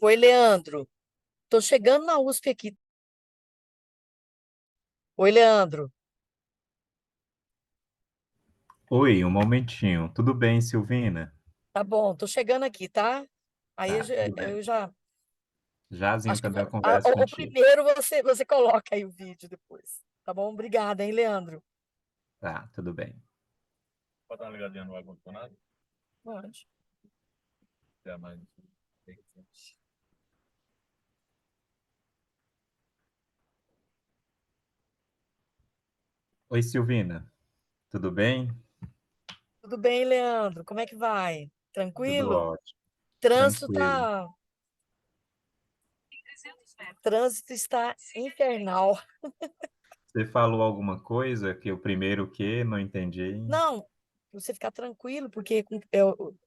Oi, Leandro. Tô chegando na USP aqui. Oi, Leandro. Oi, um momentinho. Tudo bem, Silvina? Tá bom, tô chegando aqui, tá? Aí Tá, tudo bem. eu já Jazinho acho que também a a- conversa o contigo. primeiro você coloca aí o vídeo depois. Tá bom? Obrigada, hein, Leandro? Tá, tudo bem. Pode dar uma ligadinha no ar-condicionado? Pode. É, mas... Oi, Silvina. Tudo bem? Tudo bem, Leandro? Como é que vai? Tudo Tranquilo? ótimo. Trânsito Tranquilo. tá, trânsito está infernal. Você falou alguma coisa que o primeiro que não entendi? Não, você ficar tranquilo, porque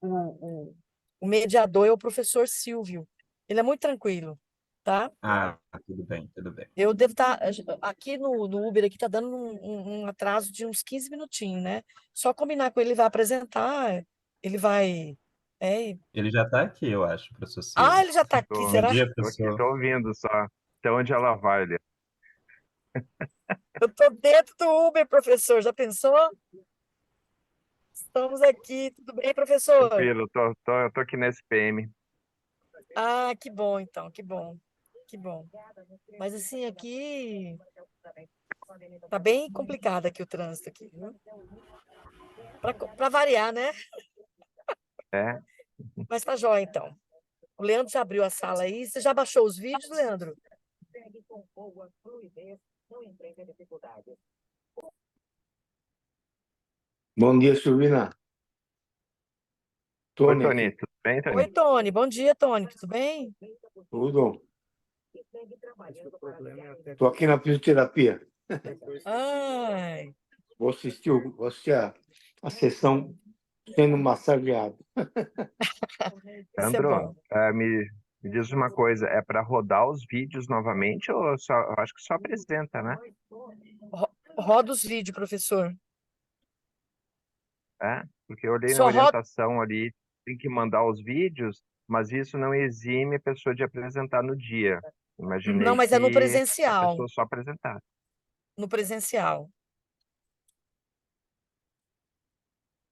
o mediador é o professor Silvio. Ele é muito tranquilo, tá? Ah, tudo bem, tudo bem. Eu devo estar aqui no Uber aqui tá dando um atraso de uns 15 minutinhos, né? Só combinar com ele, ele vai apresentar, ele vai. É, Ele já está aqui, eu acho, professor ah, Silvio. ele já está aqui, Bom será? dia, Tô aqui, professor. tô ouvindo só. Até onde ela vai ali. Eu estou dentro do Uber, professor. Já pensou? Estamos aqui. Tudo bem, professor? Tranquilo, tô aqui na SPM. Ah, que bom, então, que bom. Que bom. Mas assim, aqui tá bem complicado aqui o trânsito aqui, viu? Para variar, né? É, Mas tá jóia, então. O Leandro já abriu a sala aí. Você já baixou os vídeos, Leandro? Bom dia, Silvina. oi, Tony Tony, aqui. tudo bem, Oi, Tony? Tony. Bom dia, Tony. Tudo bem? Tudo? Estou aqui na fisioterapia. Ai, Vou assistir a sessão sendo massageado. isso é Leandro, bom. me diz uma coisa, é para rodar os vídeos novamente ou só, eu acho que só apresenta, né? Roda os vídeos, professor. É, porque eu olhei na Só roda. orientação ali, tem que mandar os vídeos, mas isso não exime a pessoa de apresentar no dia. Não, Imaginei mas é no que a presencial. pessoa só apresentasse. No presencial.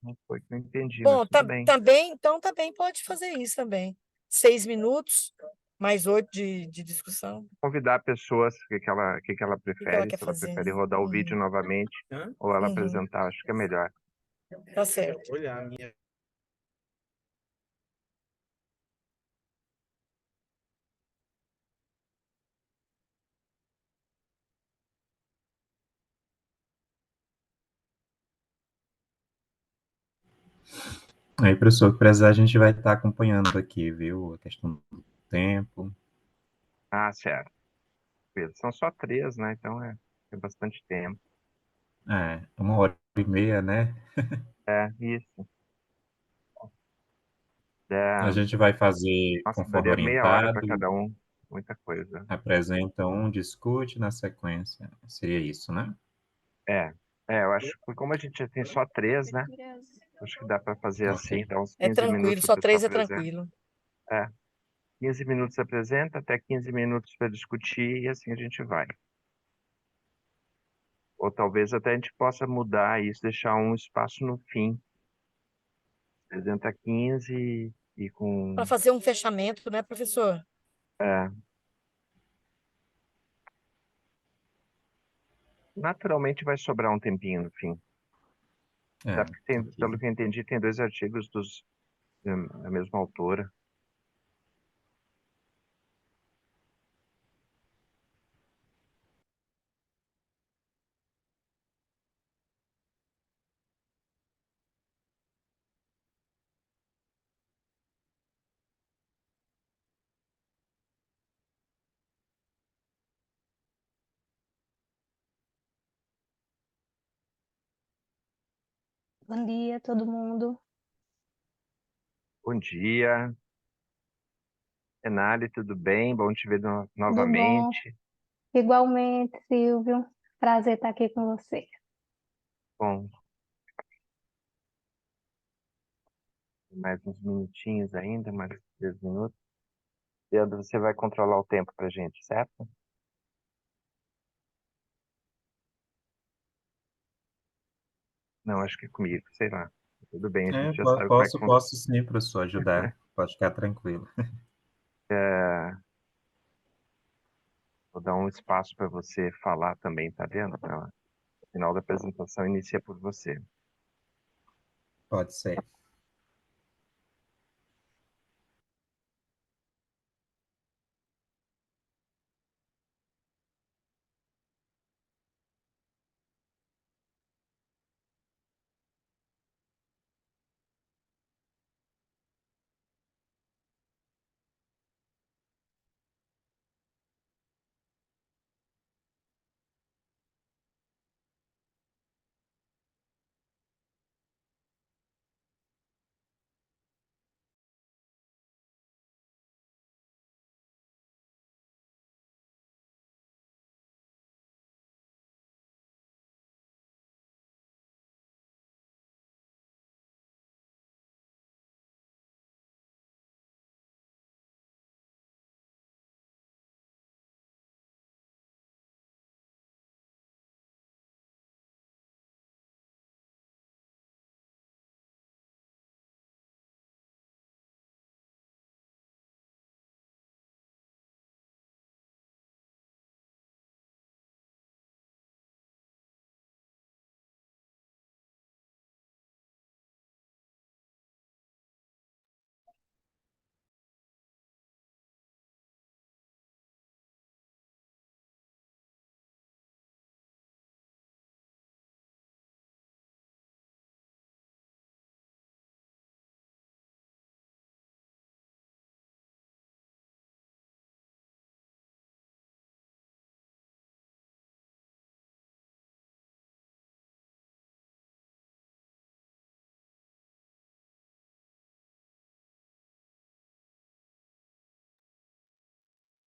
Não foi que eu entendi, mas Bom, tudo bem. também, então também pode fazer isso também. 6 minutos, mais 8 de discussão. Convidar pessoas, o que que ela O que ela prefere, quer se ela fazer, prefere né? rodar o vídeo novamente ou ela Uhum, apresentar, acho que é melhor. tá certo. Aí, professor, que precisar, a gente vai estar acompanhando aqui, viu? A questão do tempo. Ah, certo. Beleza. São só três, né? Então é bastante tempo. É, 1 hora e meia, né? É, isso. A É, gente vai fazer nossa, conforme daria meia hora para orientado, cada um. Muita coisa. apresenta um, discute na sequência. Seria isso, né? É, eu acho que como a gente já tem só três, né? Acho que dá para fazer Ok. assim, dá uns É 15 tranquilo, minutos a só pessoa 3 é apresenta. tranquilo. É, 15 minutos apresenta, até 15 minutos para discutir e assim a gente vai. Ou talvez até a gente possa mudar isso, deixar um espaço no fim. Apresenta 15 e Para com. fazer um fechamento, né, professor? É, naturalmente vai sobrar um tempinho no fim. Até É, porque tem, ok. pelo que eu entendi, tem dois artigos da mesma autora. Bom dia, todo mundo. Bom dia, Enali, tudo bem? Bom te ver Tudo bom? novamente. Igualmente, Silvio. Prazer estar aqui com você. Bom, mais uns minutinhos ainda, mais 10 minutos. Leandro, você vai controlar o tempo pra gente, certo? Não, acho que é comigo, sei lá. Tudo bem, a gente já sabe como é que funciona. Posso sim, professor, ajudar. Pode ficar tranquilo. Vou dar um espaço para você falar também, tá vendo? O final da apresentação inicia por você. Pode ser.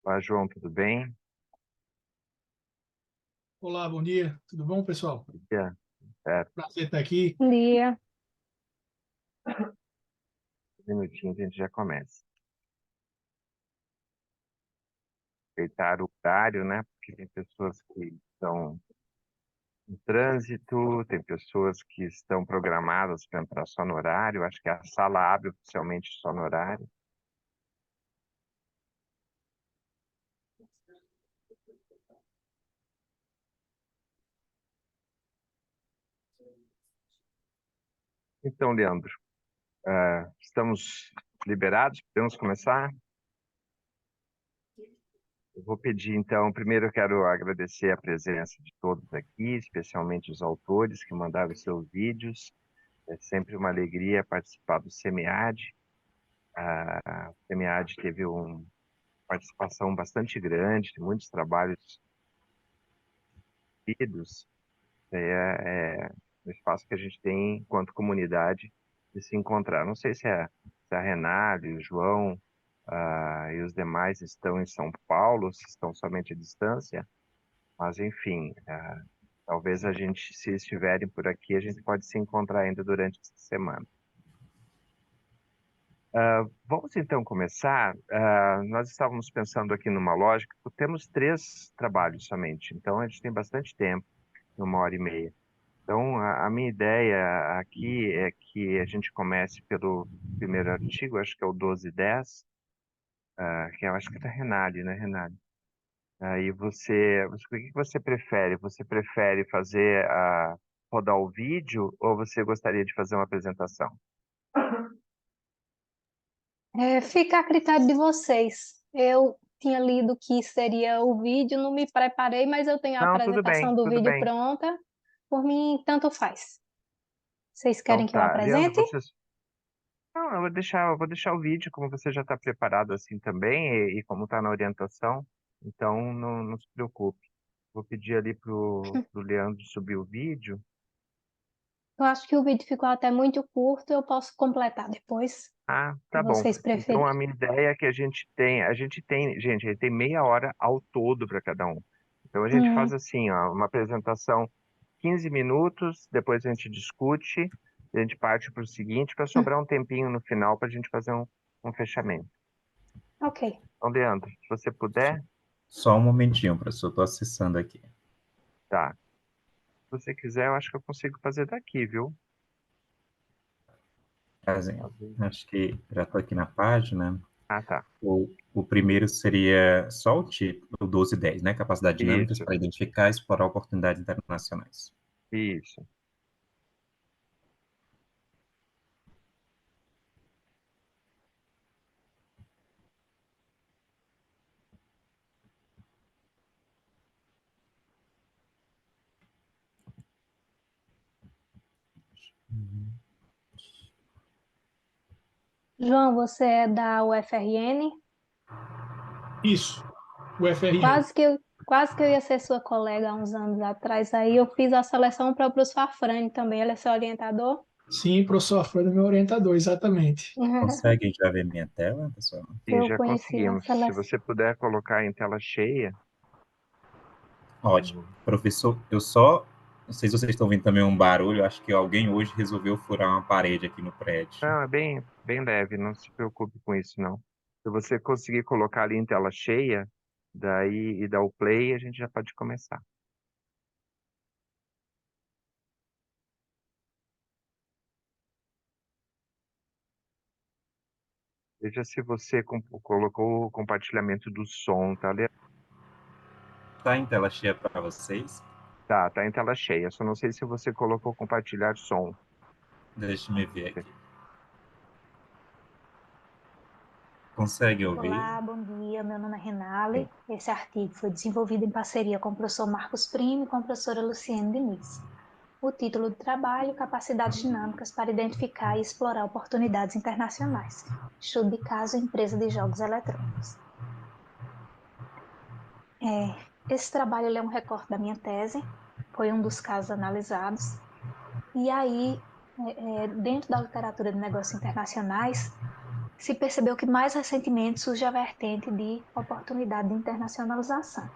Olá, João, tudo bem? Olá, bom dia. Tudo bom, pessoal? Yeah, certo. Prazer estar aqui. Bom dia. Um minutinho, a gente já começa. Respeitar o horário, né? Porque tem pessoas que estão em trânsito, tem pessoas que estão programadas para entrar só no horário. Acho que a sala abre oficialmente só no horário. Então, Leandro, estamos liberados? Podemos começar? Eu vou pedir, então, primeiro eu quero agradecer a presença de todos aqui, especialmente os autores que mandaram seus vídeos. É sempre uma alegria participar do SEMEAD. O SEMEAD teve uma participação bastante grande, tem muitos trabalhos feitos. É um espaço que a gente tem, enquanto comunidade, de se encontrar. Não sei se a Renata, o João, e os demais estão em São Paulo, se estão somente à distância, mas, enfim, talvez a gente, se estiverem por aqui, a gente pode se encontrar ainda durante essa semana. Vamos então começar. Nós estávamos pensando aqui numa lógica, temos 3 trabalhos somente, então a gente tem bastante tempo, 1h30. Então, a minha ideia aqui é que a gente comece pelo primeiro artigo, acho que é o 1210, que eu acho que é da Renale, né, Renale? Aí o que você prefere? Você prefere fazer rodar o vídeo ou você gostaria de fazer uma apresentação? Fica a critério de vocês. Eu tinha lido que seria o vídeo, não me preparei, mas eu tenho a Não, tudo bem, apresentação do tudo vídeo bem. pronta. Por mim, tanto faz. Vocês Então querem que eu tá. Leandro, apresente? Não, eu vou deixar o vídeo, como você já está preparado assim também, e como está na orientação, então não se preocupe. Vou pedir ali pro Leandro subir o vídeo. Eu acho que o vídeo ficou até muito curto, eu posso completar depois, se Tá bom. vocês Então a preferirem. minha ideia é que gente, tem meia hora ao todo para cada um. Então a gente faz Hum, assim, ó, uma apresentação 15 minutos, depois a gente discute, a gente parte para o seguinte, para hum. sobrar um tempinho no final para a gente fazer um fechamento. Ok. Então, Leandro, se você puder, Só um momentinho, professor, estou acessando aqui. tá. Se você quiser, eu acho que eu consigo fazer daqui, viu? Acho que já estou aqui na página. Ah, tá. O primeiro seria só o título, o 1210, né? Capacidade dinâmicas Isso, para identificar e explorar oportunidades internacionais. isso. João, você é da UFRN? Isso, o FRN. Quase que eu ia ser sua colega há uns anos atrás. Aí eu fiz a seleção para o professor Afrânio também. Ele é seu orientador? Sim, professor Afrânio é meu orientador, exatamente. Consegue já ver minha tela, pessoal? Sim, Eu já conheci a conseguimos. Se seleção. você puder colocar em tela cheia. Ótimo. Professor, não sei se vocês estão vendo também um barulho, acho que alguém hoje resolveu furar uma parede aqui no prédio. Não, é bem leve, não se preocupe com isso, não. Se você conseguir colocar ali em tela cheia, daí e dar o play, a gente já pode começar. Veja se você colocou o compartilhamento do som, tá? Tá em tela cheia para vocês? Tá em tela cheia. Só não sei se você colocou compartilhar som. Deixa-me ver aqui. Consegue ouvir? Olá, bom dia. Meu nome é Renale. Sim. Esse artigo foi desenvolvido em parceria com o professor Marcos Primo e com a professora Luciene Diniz. O título do trabalho: Capacidades dinâmicas para identificar e explorar oportunidades internacionais. Estudo de caso empresa de jogos eletrônicos. Esse trabalho ele é um recorte da minha tese, foi um dos casos analisados. E aí, dentro da literatura de negócios internacionais, se percebeu que mais recentemente surge a vertente de oportunidade de internacionalização.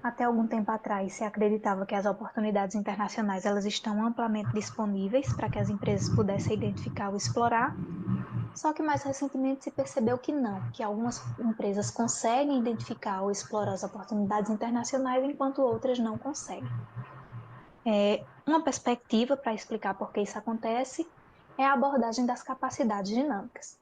Até algum tempo atrás, se acreditava que as oportunidades internacionais elas estão amplamente disponíveis para que as empresas pudessem identificar ou explorar, só que mais recentemente se percebeu que não, que algumas empresas conseguem identificar ou explorar as oportunidades internacionais, enquanto outras não conseguem. Uma perspectiva para explicar por que isso acontece é a abordagem das capacidades dinâmicas.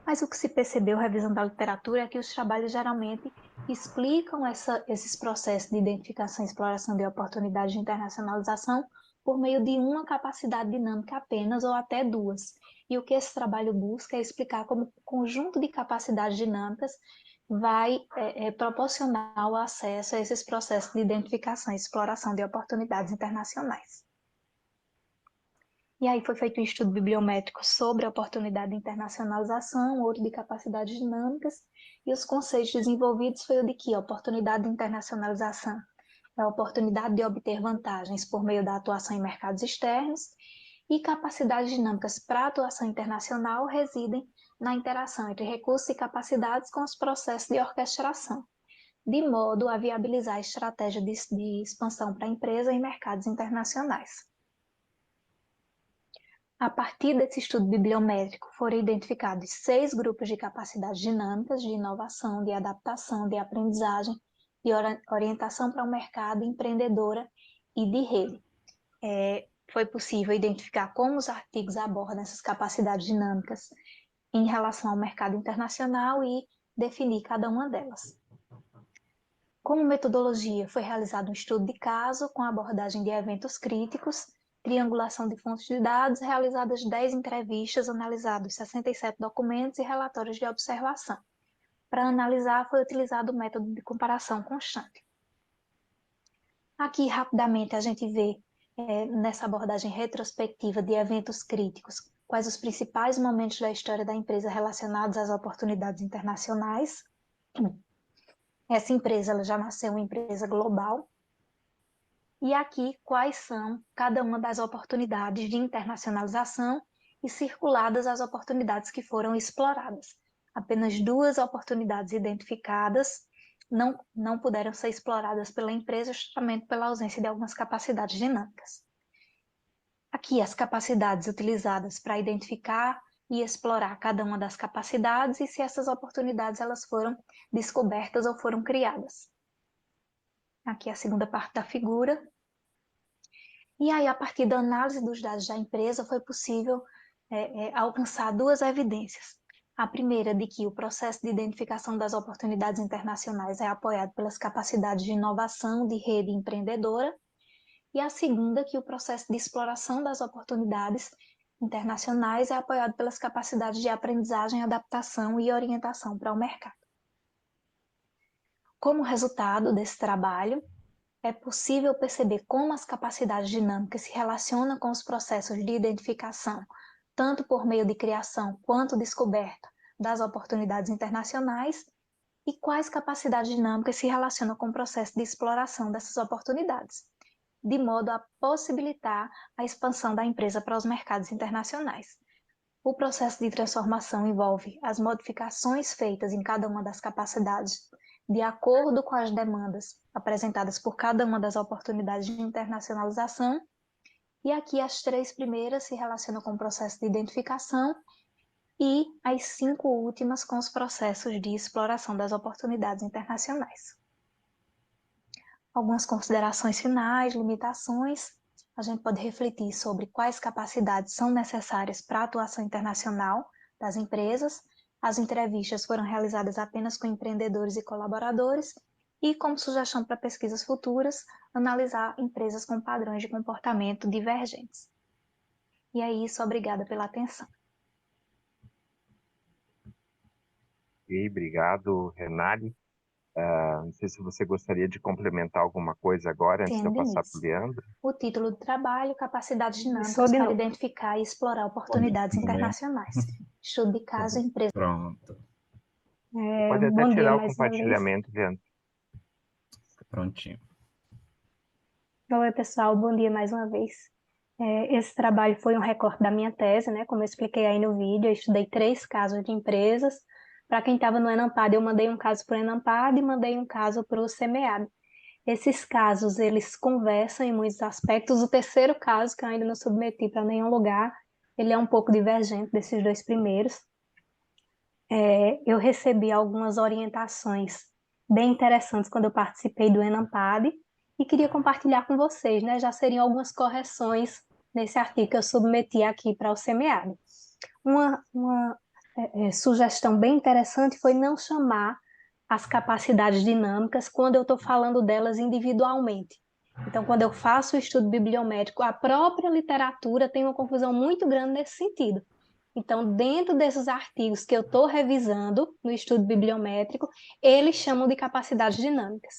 Mas o que se percebeu revisando a literatura é que os trabalhos geralmente explicam esses processos de identificação e exploração de oportunidades de internacionalização por meio de uma capacidade dinâmica apenas ou até duas. E o que esse trabalho busca é explicar como o conjunto de capacidades dinâmicas vai proporcionar o acesso a esses processos de identificação e exploração de oportunidades internacionais. E aí foi feito um estudo bibliométrico sobre a oportunidade de internacionalização, outro de capacidades dinâmicas, e os conceitos desenvolvidos foi o de que a oportunidade de internacionalização é a oportunidade de obter vantagens por meio da atuação em mercados externos, e capacidades dinâmicas para atuação internacional residem na interação entre recursos e capacidades com os processos de orquestração, de modo a viabilizar a estratégia de expansão para a empresa em mercados internacionais. A partir desse estudo bibliométrico, foram identificados 6 grupos de capacidades dinâmicas de inovação, de adaptação, de aprendizagem, de orientação para o mercado, empreendedora e de rede. Foi possível identificar como os artigos abordam essas capacidades dinâmicas em relação ao mercado internacional e definir cada uma delas. Como metodologia, foi realizado um estudo de caso com abordagem de eventos críticos, triangulação de fontes de dados, realizadas 10 entrevistas, analisados 67 documentos e relatórios de observação. Para analisar, foi utilizado o método de comparação constante. Aqui, rapidamente, a gente vê, nessa abordagem retrospectiva de eventos críticos, quais os principais momentos da história da empresa relacionados às oportunidades internacionais. Essa empresa ela já nasceu uma empresa global. E aqui, quais são cada uma das oportunidades de internacionalização e circuladas as oportunidades que foram exploradas. Apenas 2 oportunidades identificadas não puderam ser exploradas pela empresa justamente pela ausência de algumas capacidades dinâmicas. Aqui, as capacidades utilizadas para identificar e explorar cada uma das capacidades e se essas oportunidades elas foram descobertas ou foram criadas. Aqui é a segunda parte da figura. E aí, a partir da análise dos dados da empresa, foi possível alcançar duas evidências. A primeira, de que o processo de identificação das oportunidades internacionais é apoiado pelas capacidades de inovação de rede empreendedora, e a segunda, que o processo de exploração das oportunidades internacionais é apoiado pelas capacidades de aprendizagem, adaptação e orientação para o mercado. Como resultado desse trabalho, é possível perceber como as capacidades dinâmicas se relacionam com os processos de identificação, tanto por meio de criação quanto descoberta das oportunidades internacionais, e quais capacidades dinâmicas se relacionam com o processo de exploração dessas oportunidades, de modo a possibilitar a expansão da empresa para os mercados internacionais. O processo de transformação envolve as modificações feitas em cada uma das capacidades, de acordo com as demandas apresentadas por cada uma das oportunidades de internacionalização, e aqui as 3 primeiras se relacionam com o processo de identificação e as 5 últimas com os processos de exploração das oportunidades internacionais. Algumas considerações finais, limitações. A gente pode refletir sobre quais capacidades são necessárias para a atuação internacional das empresas. As entrevistas foram realizadas apenas com empreendedores e colaboradores e, como sugestão para pesquisas futuras, analisar empresas com padrões de comportamento divergentes. E é isso, obrigada pela atenção. E obrigado, Renali. Não sei se você gostaria de complementar alguma coisa agora, antes de eu passar para o Leandro. O título do trabalho, Capacidades Dinâmicas Sou de para novo. Identificar e Explorar Oportunidades Internacionais. Estudo de caso, empresa. Pronto. Pode até Bom tirar dia o mais uma vez. compartilhamento, Leandro. Prontinho. Oi, pessoal, bom dia mais uma vez. Esse trabalho foi um recorte da minha tese, né? Como eu expliquei aí no vídeo, eu estudei 3 casos de empresas. Para quem estava no Enampad, eu mandei um caso para o Enampad e mandei um caso para o SEMEAD. Esses casos, eles conversam em muitos aspectos. O terceiro caso, que eu ainda não submeti para nenhum lugar, ele é um pouco divergente desses 2 primeiros. Eu recebi algumas orientações bem interessantes quando eu participei do Enampad e queria compartilhar com vocês, né? Já seriam algumas correções nesse artigo que eu submeti aqui para o SEMEAD. Uma sugestão bem interessante foi não chamar as capacidades dinâmicas quando eu estou falando delas individualmente. Então, quando eu faço o estudo bibliométrico, a própria literatura tem uma confusão muito grande nesse sentido. Então, dentro desses artigos que eu estou revisando no estudo bibliométrico, eles chamam de capacidades dinâmicas.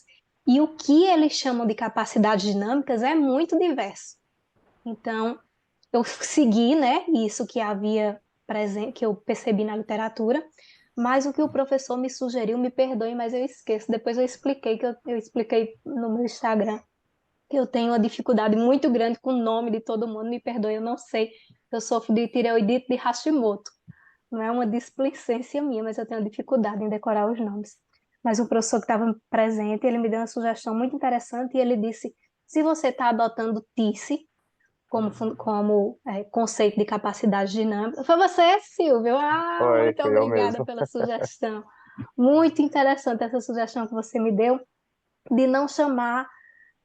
E o que eles chamam de capacidades dinâmicas é muito diverso. Então, eu segui, né, isso que havia presente, que eu percebi na literatura, mas o que o professor me sugeriu, me perdoe, mas eu esqueço. Depois eu expliquei, eu expliquei no meu Instagram, que eu tenho uma dificuldade muito grande com o nome de todo mundo, me perdoe, eu não sei. Eu sofro de tireoidite de Hashimoto. Não é uma displicência minha, mas eu tenho dificuldade em decorar os nomes. Mas o professor que estava presente, ele me deu uma sugestão muito interessante e ele disse, se você está adotando TICE como conceito de capacidade dinâmica. Foi você, Silvio? Muito Foi eu obrigada mesmo. pela sugestão. Muito interessante essa sugestão que você me deu, de não chamar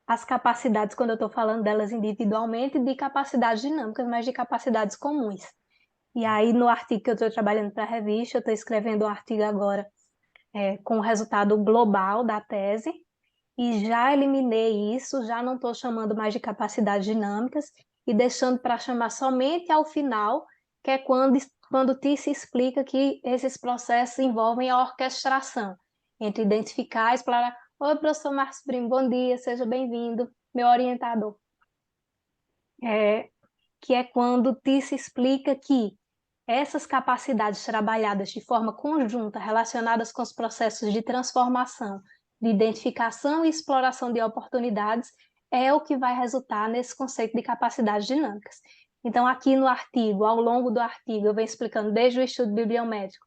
as capacidades, quando eu estou falando delas individualmente, de capacidades dinâmicas, mas de capacidades comuns. E aí, no artigo que eu estou trabalhando para a revista, eu estou escrevendo um artigo agora com o resultado global da tese, e já eliminei isso, já não estou chamando mais de capacidades dinâmicas, e deixando para chamar somente ao final, que é quando Tice explica que esses processos envolvem a orquestração, entre identificar e explorar. Oi, professor Marcos Primo, bom dia, seja bem-vindo, meu orientador. Que é quando Tice explica que essas capacidades trabalhadas de forma conjunta, relacionadas com os processos de transformação, de identificação e exploração de oportunidades, é o que vai resultar nesse conceito de capacidades dinâmicas. Então, aqui no artigo, ao longo do artigo, eu venho explicando desde o estudo bibliométrico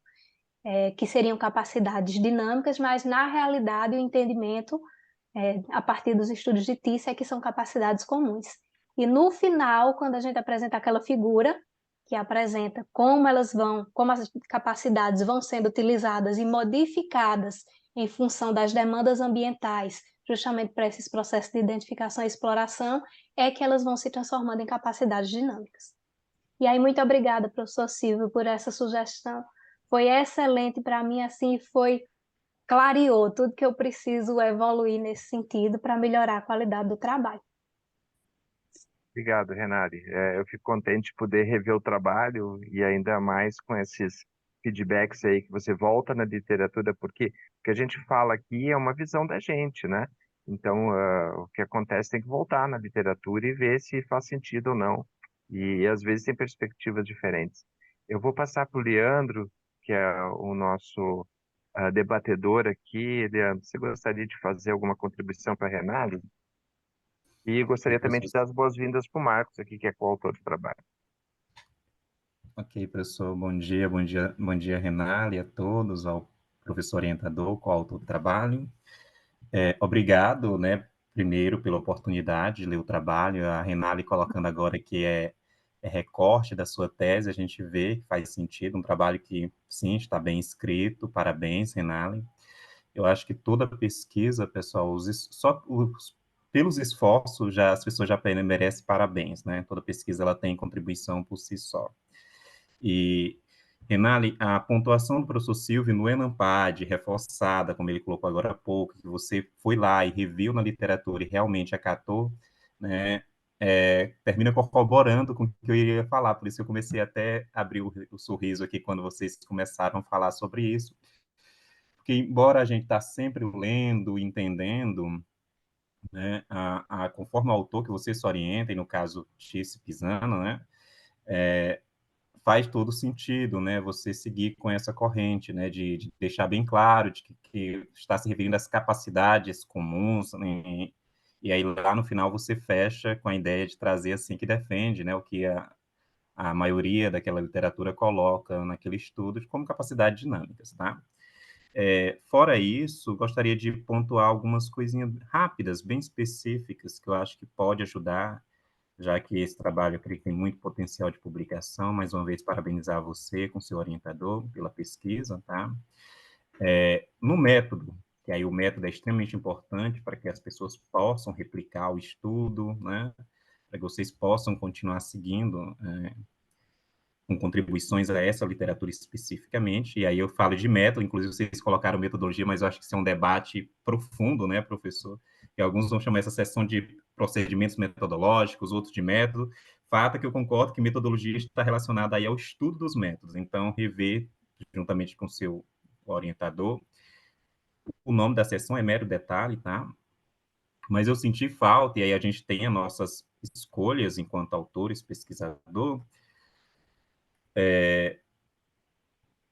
que seriam capacidades dinâmicas, mas na realidade o entendimento, a partir dos estudos de Tice, é que são capacidades comuns. E no final, quando a gente apresenta aquela figura, que apresenta como as capacidades vão sendo utilizadas e modificadas em função das demandas ambientais, justamente para esses processos de identificação e exploração, é que elas vão se transformando em capacidades dinâmicas. E aí, muito obrigada, professor Silvio, por essa sugestão. Foi excelente para mim, assim, clareou tudo que eu preciso evoluir nesse sentido para melhorar a qualidade do trabalho. Obrigado, Renari. Eu fico contente de poder rever o trabalho e ainda mais com esses feedbacks aí que você volta na literatura, porque o que a gente fala aqui é uma visão da gente, né? Então, o que acontece tem que voltar na literatura e ver se faz sentido ou não. E às vezes tem perspectivas diferentes. Eu vou passar para o Leandro, que é o nosso debatedor aqui. Leandro, você gostaria de fazer alguma contribuição para a Renari? E gostaria também de dar as boas-vindas para o Marcos aqui, que é coautor do trabalho. Ok, professor, bom dia, Renali, a todos, ao professor orientador, coautor do trabalho. Obrigado, né, primeiro, pela oportunidade de ler o trabalho. A Renali colocando agora que é recorte da sua tese, a gente vê que faz sentido, um trabalho que, sim, está bem escrito, parabéns, Renali. Eu acho que toda pesquisa, pessoal, pelos esforços, as pessoas já merecem parabéns, né? Toda pesquisa ela tem contribuição por si só. E, Renali, a pontuação do professor Silvio no ENAMPAD, reforçada, como ele colocou agora há pouco, que você foi lá e reviu na literatura e realmente acatou, né, termina corroborando com o que eu iria falar, por isso eu comecei até a abrir o sorriso aqui quando vocês começaram a falar sobre isso, porque embora a gente está sempre lendo, entendendo, né, conforme o autor que você se orienta, e no caso Tice Pisano, né, faz todo sentido, né, você seguir com essa corrente, né, de deixar bem claro de que está se referindo às capacidades comuns, né, e aí lá no final você fecha com a ideia de trazer assim que defende, né, o que a maioria daquela literatura coloca naquele estudo como capacidades dinâmicas, tá? Fora isso, gostaria de pontuar algumas coisinhas rápidas, bem específicas, que eu acho que pode ajudar, já que esse trabalho eu creio que tem muito potencial de publicação. Mais uma vez, parabenizar você com seu orientador pela pesquisa, tá? No método, que aí o método é extremamente importante para que as pessoas possam replicar o estudo, né? Para que vocês possam continuar seguindo com contribuições a essa literatura especificamente, e aí eu falo de método, inclusive vocês colocaram metodologia, mas eu acho que isso é um debate profundo, né, professor? E alguns vão chamar essa seção de procedimentos metodológicos, outros de método. Fato é que eu concordo que metodologia está relacionada aí ao estudo dos métodos, então rever, juntamente com o seu orientador, o nome da sessão é mero detalhe, tá? Mas eu senti falta, e aí a gente tem as nossas escolhas enquanto autores, pesquisador,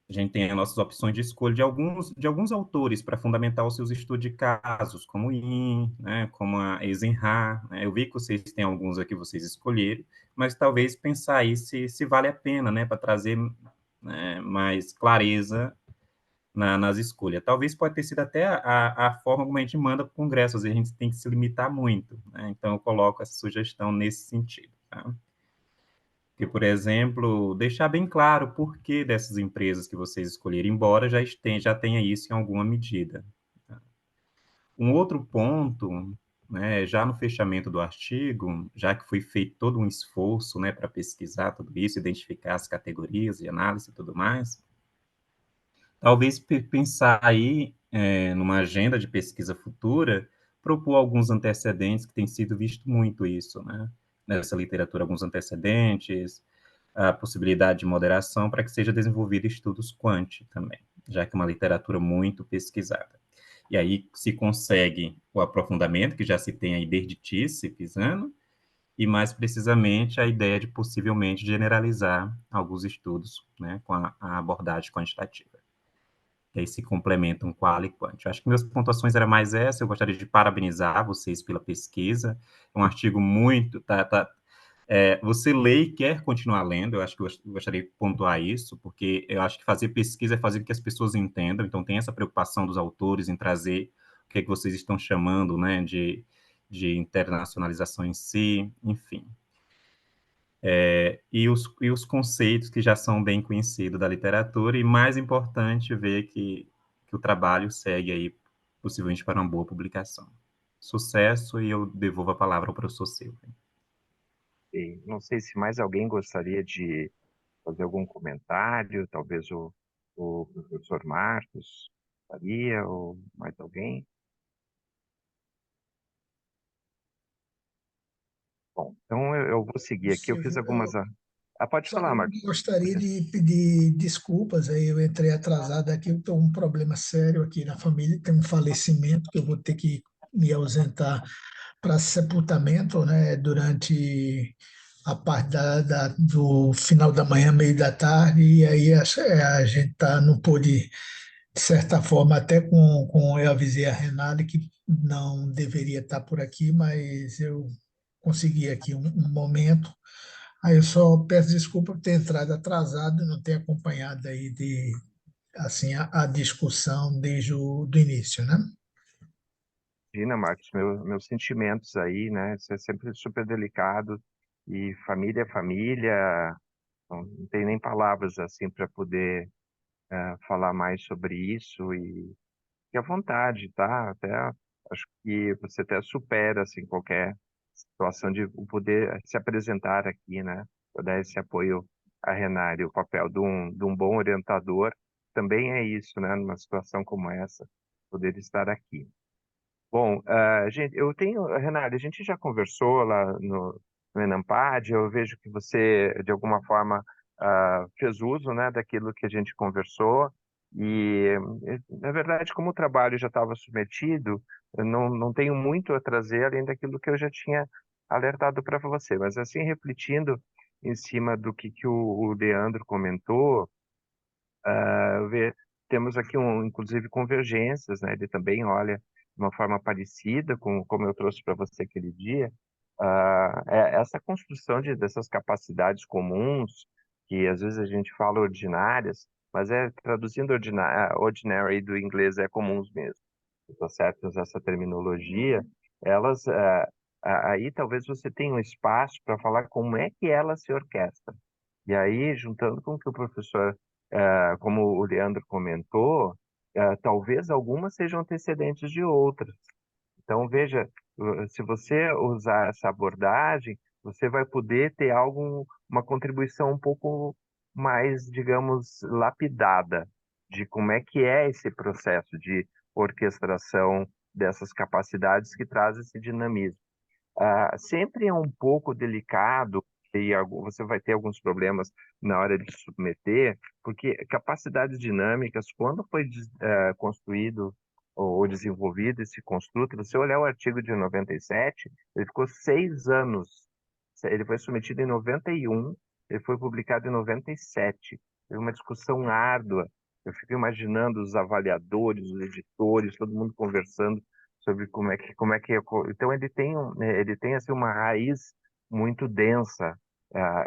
a gente tem as nossas opções de escolha de alguns autores para fundamentar os seus estudos de casos, como o Yin, né, como a Eisenhower, né? Eu vi que vocês têm alguns aqui, vocês escolheram, mas talvez pensar aí se vale a pena, né, para trazer, né, mais clareza nas escolhas. Talvez pode ter sido até a forma como a gente manda para o Congresso, às vezes a gente tem que se limitar muito, né? Então eu coloco essa sugestão nesse sentido, tá? Que, por exemplo, deixar bem claro o porquê dessas empresas que vocês escolheram, embora já tenha isso em alguma medida. Um outro ponto, né, já no fechamento do artigo, já que foi feito todo um esforço, né, para pesquisar tudo isso, identificar as categorias de análise e tudo mais, talvez pensar aí, numa agenda de pesquisa futura, propor alguns antecedentes, que tem sido visto muito isso, né, nessa literatura, alguns antecedentes, a possibilidade de moderação para que seja desenvolvido estudos quant também, já que é uma literatura muito pesquisada. E aí se consegue o aprofundamento, que já se tem aí desde Tisse, Pisano, e mais precisamente a ideia de possivelmente generalizar alguns estudos, né, com a abordagem quantitativa. E aí se complementam qual e quant. Eu acho que minhas pontuações eram mais essa, eu gostaria de parabenizar vocês pela pesquisa, é um artigo muito, você lê e quer continuar lendo, eu acho que eu gostaria de pontuar isso, porque eu acho que fazer pesquisa é fazer com que as pessoas entendam, então tem essa preocupação dos autores em trazer o que é que vocês estão chamando, né, de internacionalização em si, enfim. E os conceitos que já são bem conhecidos da literatura, e mais importante, ver que o trabalho segue aí, possivelmente, para uma boa publicação. Sucesso, e eu devolvo a palavra ao professor Silvio. E não sei se mais alguém gostaria de fazer algum comentário, talvez o professor Marcos faria, ou mais alguém. Bom, então eu vou seguir aqui. Eu fiz Silvio, algumas. Pode só falar, eu Marcos. gostaria de pedir desculpas, aí eu entrei atrasado aqui, eu estou com um problema sério aqui na família, tem um falecimento que eu vou ter que me ausentar para sepultamento, né, durante a parte do final da manhã, meio da tarde, e aí a gente não pôde, de certa forma, até eu avisei a Renata que não deveria estar por aqui, mas eu consegui aqui um momento. Aí eu só peço desculpa por ter entrado atrasado e não ter acompanhado aí assim, a discussão desde o do início, né? Imagina, Marcos, meus sentimentos aí, né? Isso é sempre super delicado. E família é família, não tem nem palavras assim para poder falar mais sobre isso. E fique à vontade, tá? Até acho que você até supera assim qualquer situação de poder se apresentar aqui, né? Para dar esse apoio a Renário. O papel de um bom orientador também é isso, né? Numa situação como essa, poder estar aqui. Bom, gente, Renário, a gente já conversou lá no Enampad, eu vejo que você, de alguma forma, fez uso, né, daquilo que a gente conversou, e, na verdade, como o trabalho já estava submetido, eu não tenho muito a trazer, além daquilo que eu já tinha alertado para você, mas assim, refletindo em cima do que o Leandro comentou, temos aqui, inclusive, convergências, né? Ele também olha de uma forma parecida com como eu trouxe para você aquele dia. Essa construção dessas capacidades comuns, que às vezes a gente fala ordinárias, mas traduzindo ordinary do inglês é comuns mesmo. Tá certo? Essa terminologia, elas, aí talvez você tenha um espaço para falar como é que ela se orquestra. E aí, juntando com o que o professor, como o Leandro comentou, talvez algumas sejam antecedentes de outras. Então, veja, se você usar essa abordagem, você vai poder ter uma contribuição um pouco mais, digamos, lapidada de como é que é esse processo de orquestração dessas capacidades que traz esse dinamismo. Sempre é um pouco delicado e você vai ter alguns problemas na hora de submeter, porque capacidades dinâmicas, quando foi construído ou desenvolvido esse construto, você olhar o artigo de 97, ele ficou 6 anos. Ele foi submetido em 91, ele foi publicado em 97. Teve uma discussão árdua. Eu fico imaginando os avaliadores, os editores, todo mundo conversando sobre como é que então ele tem assim uma raiz muito densa,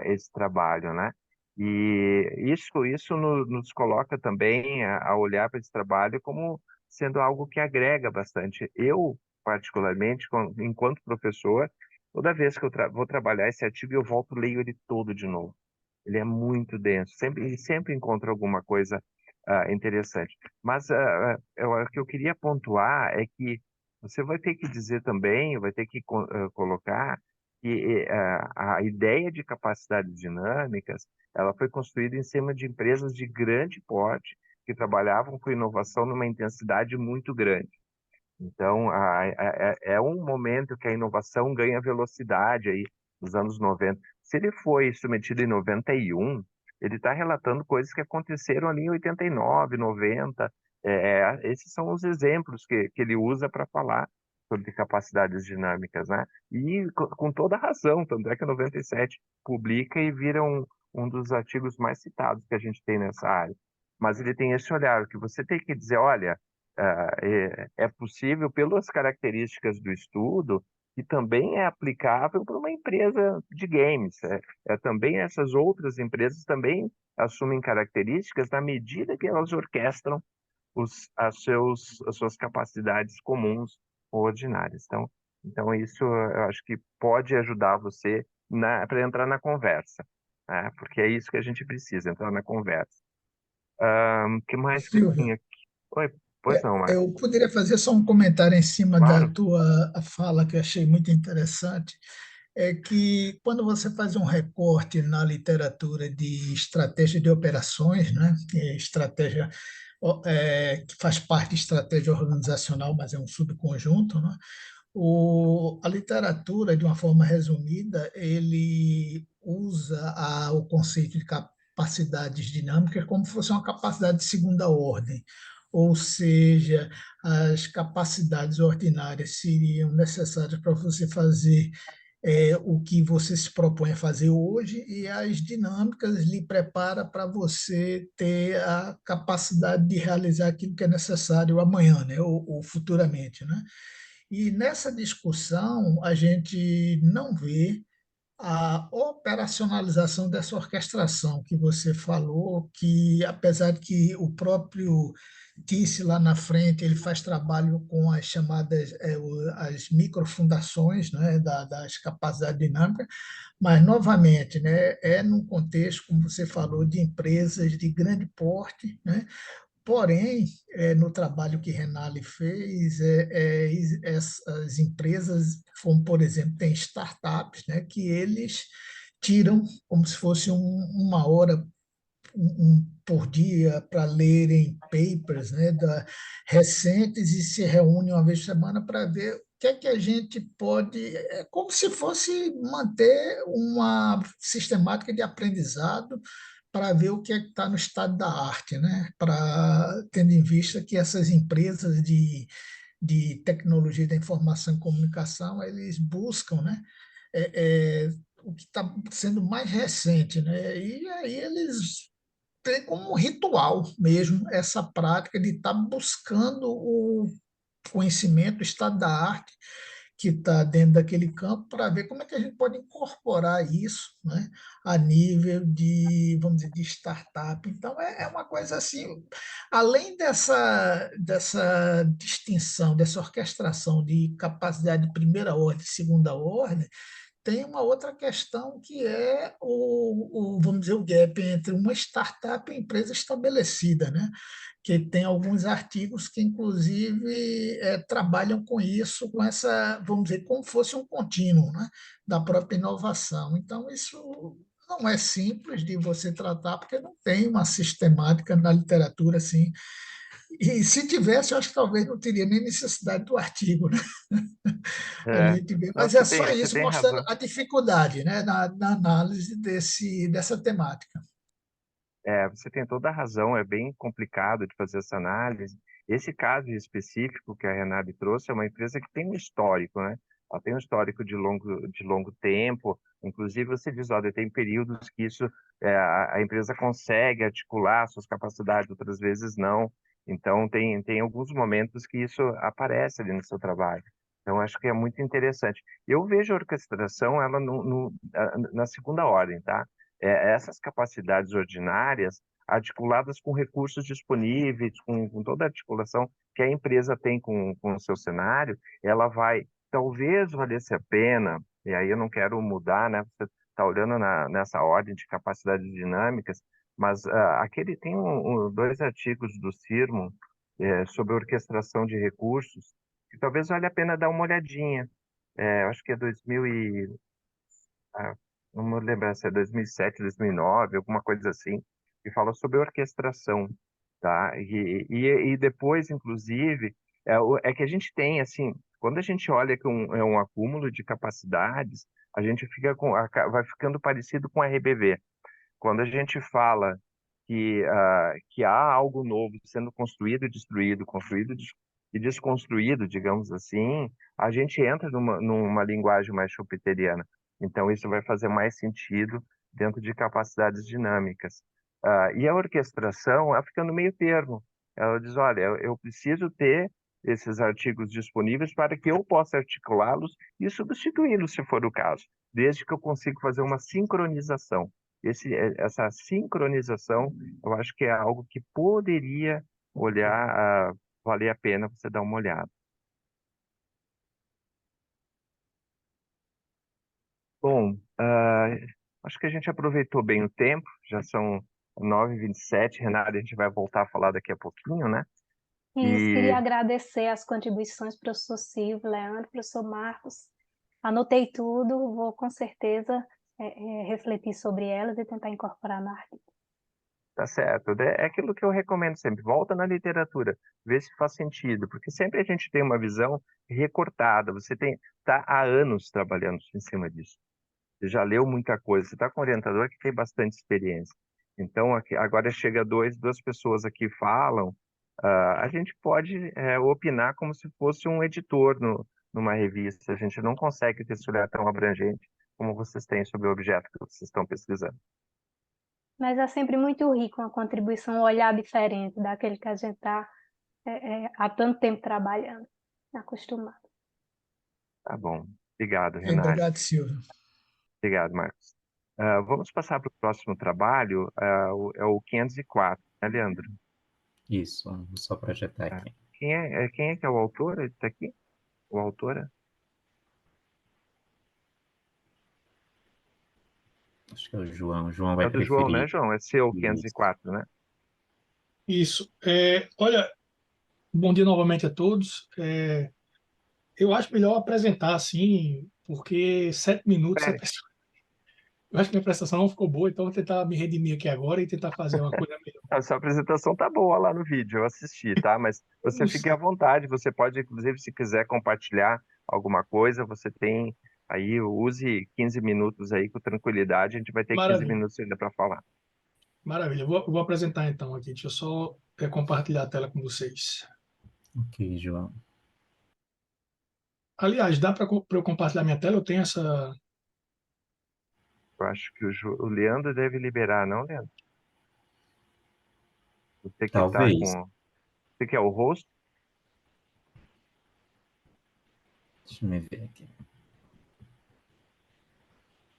esse trabalho, né? E isso nos coloca também a olhar para esse trabalho como sendo algo que agrega bastante. Eu, particularmente, enquanto professor, toda vez que eu vou trabalhar esse artigo, eu volto e leio ele todo de novo. Ele é muito denso, ele sempre encontra alguma coisa interessante. Mas o que eu queria pontuar é que você vai ter que dizer também, vai ter que colocar que a ideia de capacidades dinâmicas, ela foi construída em cima de empresas de grande porte que trabalhavam com inovação numa intensidade muito grande. Então, é um momento que a inovação ganha velocidade aí nos anos 90. Se ele foi submetido em 91, ele está relatando coisas que aconteceram ali em 89, 90. Esses são os exemplos que ele usa para falar sobre capacidades dinâmicas, né? E com toda razão, tanto é que 97 publica e vira um dos artigos mais citados que a gente tem nessa área. Mas ele tem esse olhar, que você tem que dizer, olha, é possível, pelas características do estudo, que também é aplicável para uma empresa de games. Também essas outras empresas também assumem características na medida que elas orquestram as suas capacidades comuns ou ordinárias. Então, isso eu acho que pode ajudar você para entrar na conversa, né? Porque é isso que a gente precisa, entrar na conversa. O que mais que eu Silvio, tinha aqui? Oi, pois não, Marcos. eu poderia fazer só um comentário em cima da Claro. tua fala, que eu achei muito interessante. É que quando você faz um recorte na literatura de estratégia de operações, né, que é estratégia que faz parte de estratégia organizacional, mas é um subconjunto, né, a literatura, de uma forma resumida, ele usa o conceito de capacidades dinâmicas como se fosse uma capacidade de segunda ordem, ou seja, as capacidades ordinárias seriam necessárias para você fazer o que você se propõe a fazer hoje, e as dinâmicas lhe prepara para você ter a capacidade de realizar aquilo que é necessário amanhã, né, ou futuramente, né? E nessa discussão, a gente não vê a operacionalização dessa orquestração que você falou, que apesar de que o próprio Tisse lá na frente, ele faz trabalho com as chamadas as microfundações, né, das capacidades dinâmicas, mas novamente, né, é num contexto, como você falou, de empresas de grande porte, né? Porém, no trabalho que Renali fez, essas empresas, como por exemplo, tem startups, né, que eles tiram como se fosse uma hora por dia para lerem papers, né, recentes, e se reúnem uma vez por semana para ver o que é que a gente pode, como se fosse manter uma sistemática de aprendizado para ver o que é que está no estado da arte, né? Tendo em vista que essas empresas de tecnologia da informação e comunicação, eles buscam, né? O que está sendo mais recente, né? E aí eles têm como um ritual mesmo essa prática de estar buscando o conhecimento, o estado da arte que está dentro daquele campo, para ver como é que a gente pode incorporar isso, né, a nível de, vamos dizer, de startup. Então, é uma coisa assim, além dessa distinção, dessa orquestração de capacidade de primeira ordem e segunda ordem, tem uma outra questão que é vamos dizer, o gap entre uma startup e uma empresa estabelecida, né? Que tem alguns artigos que, inclusive, trabalham com isso, com essa, vamos dizer, como fosse um contínuo, né? Da própria inovação. Então, isso não é simples de você tratar, porque não tem uma sistemática na literatura assim. E se tivesse, eu acho que talvez não teria nem necessidade do artigo, né? A É. gente vê, Não, mas é só você isso tem mostrando razão. a dificuldade, né, na análise dessa temática. Você tem toda a razão, é bem complicado de fazer essa análise. Esse caso específico que a Renata trouxe é uma empresa que tem um histórico, né? Ela tem um histórico de longo tempo. Inclusive, você diz, olha, tem períodos que a empresa consegue articular suas capacidades, outras vezes não. Então, tem alguns momentos que isso aparece ali no seu trabalho. Então, acho que é muito interessante. Eu vejo a orquestração, ela na segunda ordem, tá? Essas capacidades ordinárias, articuladas com recursos disponíveis, com toda a articulação que a empresa tem com o seu cenário, ela vai, talvez valesse a pena, e aí eu não quero mudar, né? Você está olhando nessa ordem de capacidades dinâmicas, mas tem dois artigos do CIRMO sobre orquestração de recursos, que talvez valha a pena dar uma olhadinha. Eu acho que é 2000 ah, não me lembro se é 2007, 2009, alguma coisa assim, que fala sobre orquestração, tá? E depois, inclusive, é que a gente tem, assim, quando a gente olha que é um acúmulo de capacidades, a gente vai ficando parecido com RBV. Quando a gente fala que há algo novo sendo construído e destruído, e desconstruído, digamos assim, a gente entra numa linguagem mais schumpeteriana. Então, isso vai fazer mais sentido dentro de capacidades dinâmicas. E a orquestração, ela fica no meio termo. Ela diz, olha, eu preciso ter esses artigos disponíveis para que eu possa articulá-los e substituí-los, se for o caso, desde que eu consiga fazer uma sincronização. Essa sincronização, eu acho que é algo que poderia valer a pena você dar uma olhada. Bom, acho que a gente aproveitou bem o tempo, já são 9h27, Renata, a gente vai voltar a falar daqui a pouquinho, né? E queria agradecer as contribuições, professor Silvio, Leandro, professor Marcos. Anotei tudo, vou com certeza refletir sobre elas e tentar incorporar na arte. Tá certo. É aquilo que eu recomendo sempre. Volta na literatura, vê se faz sentido, porque sempre a gente tem uma visão recortada. Você tá há anos trabalhando em cima disso. Você já leu muita coisa. Você está com um orientador que tem bastante experiência. Então, agora chega duas pessoas aqui falam, a gente pode opinar como se fosse um editor numa revista. A gente não consegue ter esse olhar tão abrangente como vocês têm sobre o objeto que vocês estão pesquisando. Mas é sempre muito rico uma contribuição, um olhar diferente daquele que a gente está há tanto tempo trabalhando, acostumado. Tá bom. Obrigado, Renata. Obrigado, Silvio. Obrigado, Marcos. Vamos passar para o próximo trabalho, é o 504, né, Leandro? Isso, vou só projetar aqui. Quem é que é o autor? Ele está aqui? O autora? Acho que é o João. O João vai É do João, né, preferir. João? É seu Isso. 504, né? Isso. Olha, bom dia novamente a todos. Eu acho melhor apresentar assim, porque 7 minutos Pera. eu acho que minha prestação não ficou boa, então eu vou tentar me redimir aqui agora e tentar fazer uma coisa melhor. A sua apresentação tá boa lá no vídeo, eu assisti, tá? Mas você Não fique sei. à vontade, você pode, inclusive, se quiser compartilhar alguma coisa, você tem aí, use 15 minutos aí com tranquilidade, a gente vai ter 15 Maravilha. minutos ainda para falar. Maravilha. Eu vou apresentar então aqui. Deixa eu só compartilhar a tela com vocês. Ok, João. Aliás, dá para eu compartilhar minha tela? Eu tenho essa. Eu acho que o Leandro deve liberar, não, Leandro? Você que tá Talvez. Você que é o host? Deixa eu me ver aqui.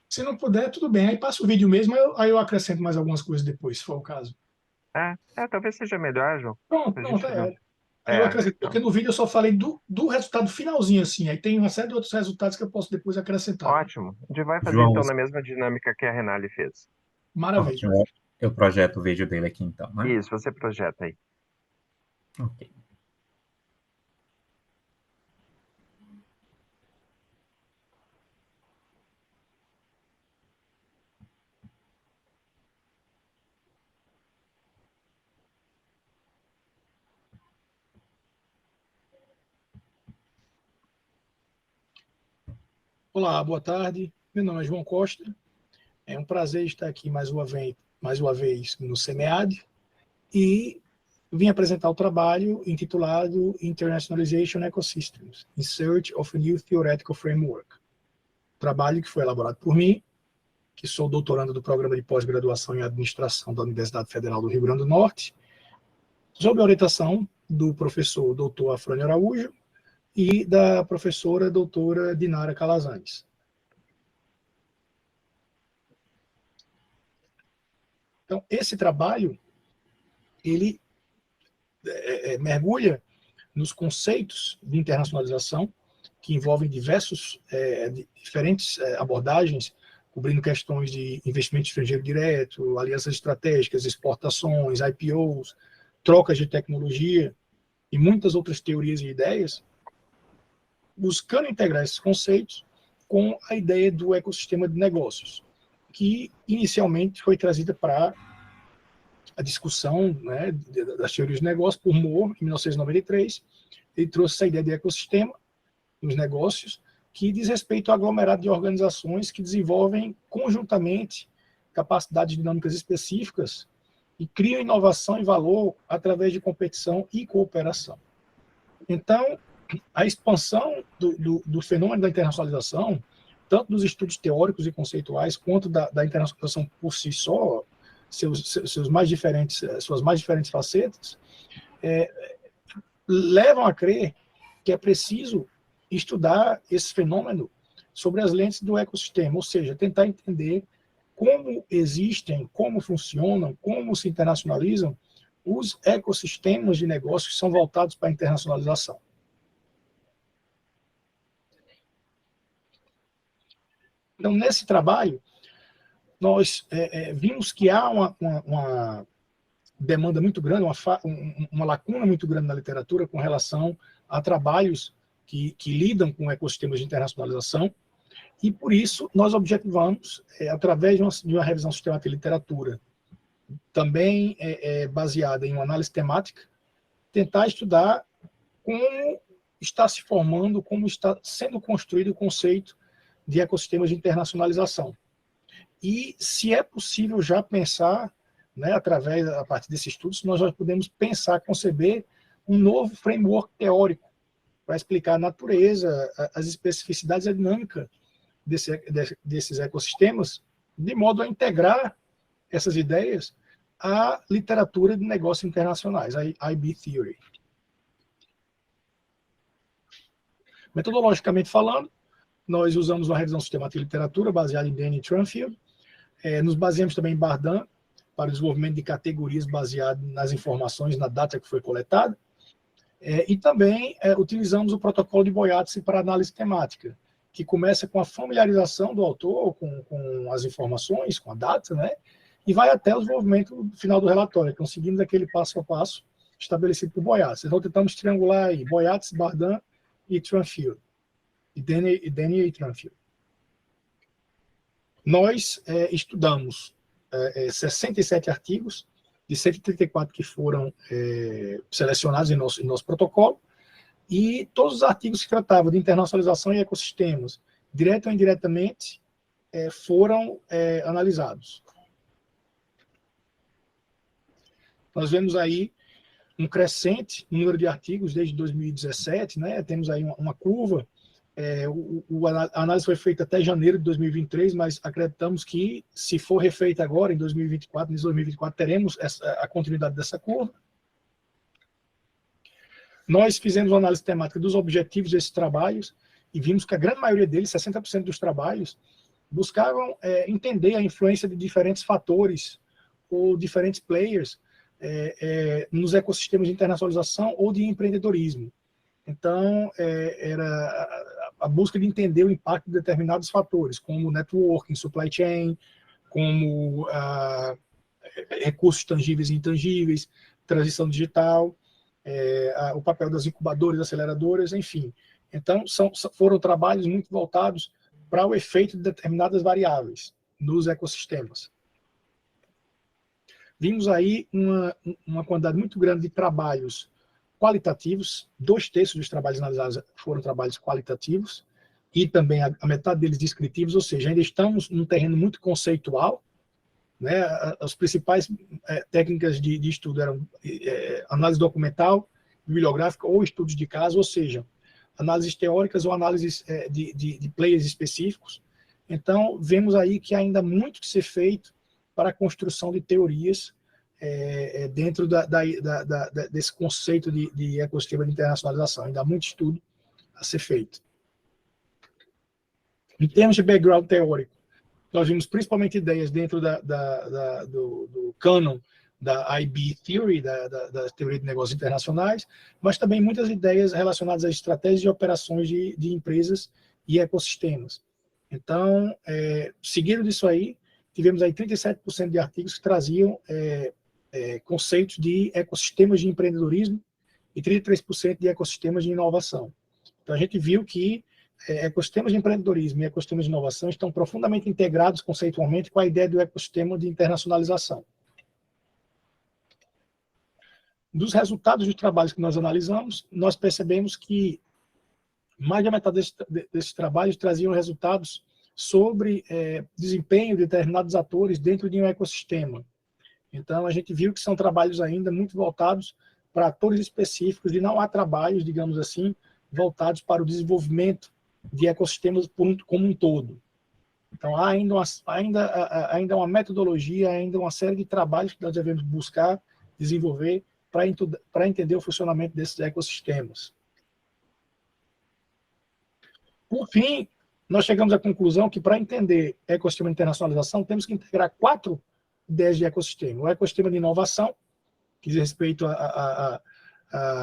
Se não puder, tudo bem. Aí passa o vídeo mesmo, aí eu acrescento mais algumas coisas depois, se for o caso. Talvez seja melhor, João. Pronto, A não, gente tá. não- Aí eu acrescento, então, porque no vídeo eu só falei do resultado finalzinho, assim. Aí tem uma série de outros resultados que eu posso depois acrescentar. ótimo. A gente vai fazer João, então na mesma dinâmica que a Renali fez. Maravilha. ótimo. Eu projeto o vídeo dele aqui então, né? Isso, você projeta aí. Ok. Olá, boa tarde. Meu nome é João Costa. É um prazer estar aqui mais uma vez no SEMEAD e vim apresentar o trabalho intitulado Internationalization Ecosystems, in Search of a New Theoretical Framework. Trabalho que foi elaborado por mim, que sou doutorando do Programa de Pós-Graduação em Administração da Universidade Federal do Rio Grande do Norte, sob a orientação do professor Dr. Afrânio Araújo e da professora doutora Dinara Calazans. Então, esse trabalho, ele mergulha nos conceitos de internacionalização, que envolvem diferentes abordagens, cobrindo questões de investimento estrangeiro direto, alianças estratégicas, exportações, IPOs, trocas de tecnologia e muitas outras teorias e ideias, buscando integrar esses conceitos com a ideia do ecossistema de negócios, que inicialmente foi trazida para a discussão, né, das teorias de negócio por Moore, em 1993. Ele trouxe essa ideia de ecossistema nos negócios, que diz respeito ao aglomerado de organizações que desenvolvem conjuntamente capacidades dinâmicas específicas e criam inovação e valor através de competição e cooperação. Então, a expansão do fenômeno da internacionalização, tanto dos estudos teóricos e conceituais, quanto da internacionalização por si só, suas mais diferentes facetas, levam a crer que é preciso estudar esse fenômeno sobre as lentes do ecossistema, ou seja, tentar entender como existem, como funcionam, como se internacionalizam os ecossistemas de negócios que são voltados para a internacionalização. Então, nesse trabalho, nós vimos que há uma demanda muito grande, uma lacuna muito grande na literatura com relação a trabalhos que lidam com ecossistemas de internacionalização, e por isso nós objetivamos, através de uma revisão sistemática de literatura, também baseada em uma análise temática, tentar estudar como está se formando, como está sendo construído o conceito de ecossistemas de internacionalização. E se é possível já pensar, né, a partir desses estudos, nós já podemos pensar, conceber um novo framework teórico para explicar a natureza, as especificidades e a dinâmica desses ecossistemas, de modo a integrar essas ideias à literatura de negócios internacionais, a IB Theory. Metodologicamente falando, nós usamos uma revisão sistemática de literatura baseada em Denny e Tranfield. Nos baseamos também em Bardan para o desenvolvimento de categorias baseadas nas informações, na data que foi coletada. E também utilizamos o protocolo de Boyatzis para análise temática, que começa com a familiarização do autor com as informações, com a data, né? E vai até o desenvolvimento final do relatório, então seguimos aquele passo a passo estabelecido por Boyatzis. Então tentamos triangular aí Boyatzis, Bardan e Tranfield, e Denny e Tranfield. Nós estudamos 67 artigos, de 134 que foram selecionados em nosso protocolo, e todos os artigos que tratavam de internacionalização e ecossistemas, direto ou indiretamente, foram analisados. Nós vemos aí um crescente número de artigos desde 2017, né? Temos aí uma curva. A análise foi feita até janeiro de 2023, mas acreditamos que, se for refeita agora, em 2024, teremos a continuidade dessa curva. Nós fizemos uma análise temática dos objetivos desses trabalhos e vimos que a grande maioria deles, 60% dos trabalhos, buscavam entender a influência de diferentes fatores ou diferentes players nos ecossistemas de internacionalização ou de empreendedorismo. Então, era a busca de entender o impacto de determinados fatores, como networking, supply chain, como recursos tangíveis e intangíveis, transição digital, o papel das incubadoras, aceleradoras, enfim. Então, foram trabalhos muito voltados para o efeito de determinadas variáveis nos ecossistemas. Vimos aí uma quantidade muito grande de trabalhos qualitativos, 2/3 dos trabalhos analisados foram trabalhos qualitativos, e também a metade deles descritivos, ou seja, ainda estamos num terreno muito conceitual, né? As principais técnicas de estudo eram análise documental, bibliográfica ou estudos de caso, ou seja, análises teóricas ou análises de players específicos. Então, vemos aí que ainda há muito que ser feito para a construção de teorias dentro desse conceito de ecossistema de internacionalização. Ainda há muito estudo a ser feito. Em termos de background teórico, nós vimos principalmente ideias dentro do canon da IB Theory, da teoria de negócios internacionais, mas também muitas ideias relacionadas às estratégias de operações de empresas e ecossistemas. Então, seguido disso aí, tivemos aí 37% de artigos que traziam conceitos de ecossistemas de empreendedorismo e 33% de ecossistemas de inovação. Então, a gente viu que ecossistemas de empreendedorismo e ecossistemas de inovação estão profundamente integrados conceitualmente com a ideia do ecossistema de internacionalização. Dos resultados dos trabalhos que nós analisamos, nós percebemos que mais da metade desses trabalhos traziam resultados sobre desempenho de determinados atores dentro de um ecossistema. Então, a gente viu que são trabalhos ainda muito voltados para atores específicos, e não há trabalhos, digamos assim, voltados para o desenvolvimento de ecossistemas como um todo. Então, há ainda uma metodologia, ainda uma série de trabalhos que nós devemos buscar desenvolver para entender o funcionamento desses ecossistemas. Por fim, nós chegamos à conclusão que, para entender ecossistema de internacionalização, temos que integrar 4 ideias de ecossistema. O ecossistema de inovação, que diz respeito à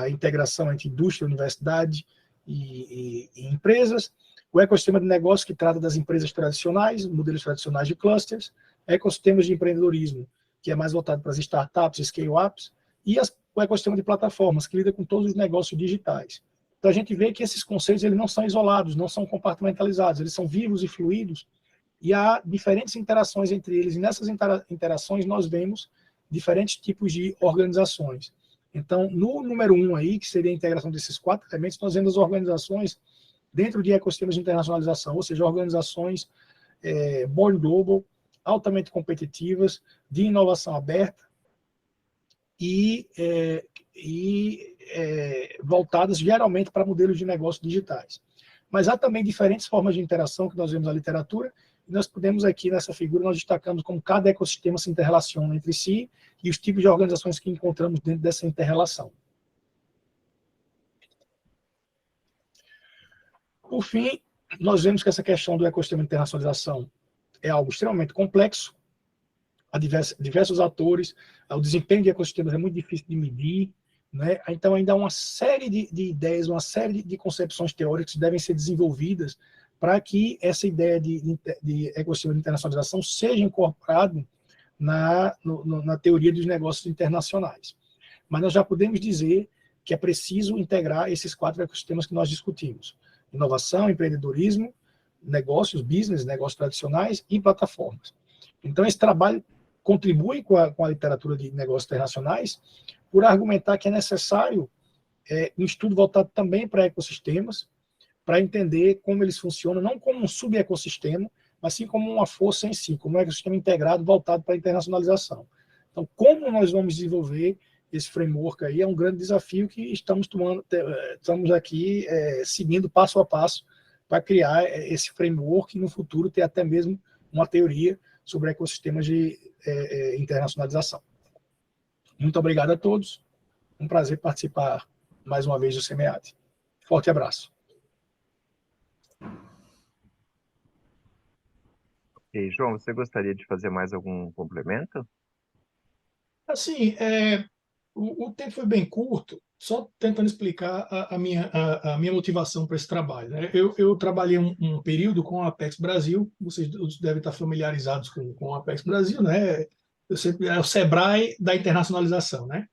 integração entre indústria, universidade e empresas. O ecossistema de negócios, que trata das empresas tradicionais, modelos tradicionais de clusters. ecossistemas de empreendedorismo, que é mais voltado para as startups, scale-ups, e o ecossistema de plataformas, que lida com todos os negócios digitais. Então a gente vê que esses conceitos eles não são isolados, não são compartimentalizados, eles são vivos e fluidos, e há diferentes interações entre eles, e nessas interações nós vemos diferentes tipos de organizações. Então, no número 1 aí, que seria a integração desses 4 elementos, nós vemos as organizações dentro de ecossistemas de internacionalização, ou seja, organizações born global, altamente competitivas, de inovação aberta e voltadas geralmente para modelos de negócios digitais. Mas há também diferentes formas de interação que nós vemos na literatura, e nós podemos aqui nessa figura, nós destacamos como cada ecossistema se interrelaciona entre si e os tipos de organizações que encontramos dentro dessa interrelação. Por fim, nós vemos que essa questão do ecossistema de internacionalização é algo extremamente complexo, há diversos atores, o desempenho de ecossistemas é muito difícil de medir, né? Então ainda há uma série de ideias, uma série de concepções teóricas que devem ser desenvolvidas para que essa ideia de ecossistema de internacionalização seja incorporado na teoria dos negócios internacionais. Mas nós já podemos dizer que é preciso integrar esses 4 ecossistemas que nós discutimos: inovação, empreendedorismo, negócios, business, negócios tradicionais e plataformas. Então esse trabalho contribui com a literatura de negócios internacionais por argumentar que é necessário um estudo voltado também para ecossistemas, para entender como eles funcionam, não como um subecossistema, mas sim como uma força em si, como um ecossistema integrado voltado para a internacionalização. Então, como nós vamos desenvolver esse framework aí é um grande desafio que estamos aqui seguindo passo a passo para criar esse framework e no futuro ter até mesmo uma teoria sobre ecossistemas de internacionalização. Muito obrigado a todos. Um prazer participar mais uma vez do SEMEAD. Forte abraço. E João, você gostaria de fazer mais algum complemento? Assim, o tempo foi bem curto, só tentando explicar a minha motivação para esse trabalho, né? Eu trabalhei um período com a Apex Brasil, vocês devem estar familiarizados com a Apex Brasil, né? É o Sebrae da internacionalização, né?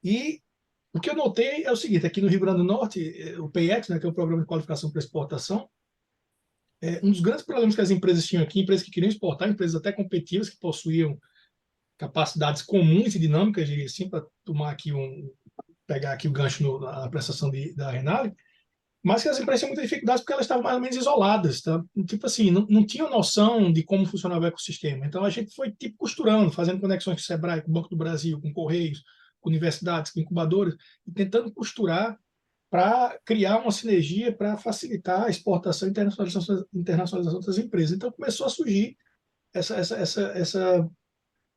E o que eu notei é o seguinte: aqui no Rio Grande do Norte, o PEX, né, que é o Programa de Qualificação para Exportação, um dos grandes problemas que as empresas tinham aqui, empresas que queriam exportar, empresas até competitivas, que possuíam capacidades comuns e dinâmicas, diria assim, para pegar aqui o gancho na prestação da Renale, mas que as empresas tinham muita dificuldade porque elas estavam mais ou menos isoladas, tá? Tipo assim, não tinham noção de como funcionava o ecossistema. Então a gente foi tipo costurando, fazendo conexões com o Sebrae, com o Banco do Brasil, com Correios, com universidades, com incubadoras, e tentando costurar para criar uma sinergia para facilitar a exportação e internacionalização das empresas. Então começou a surgir essa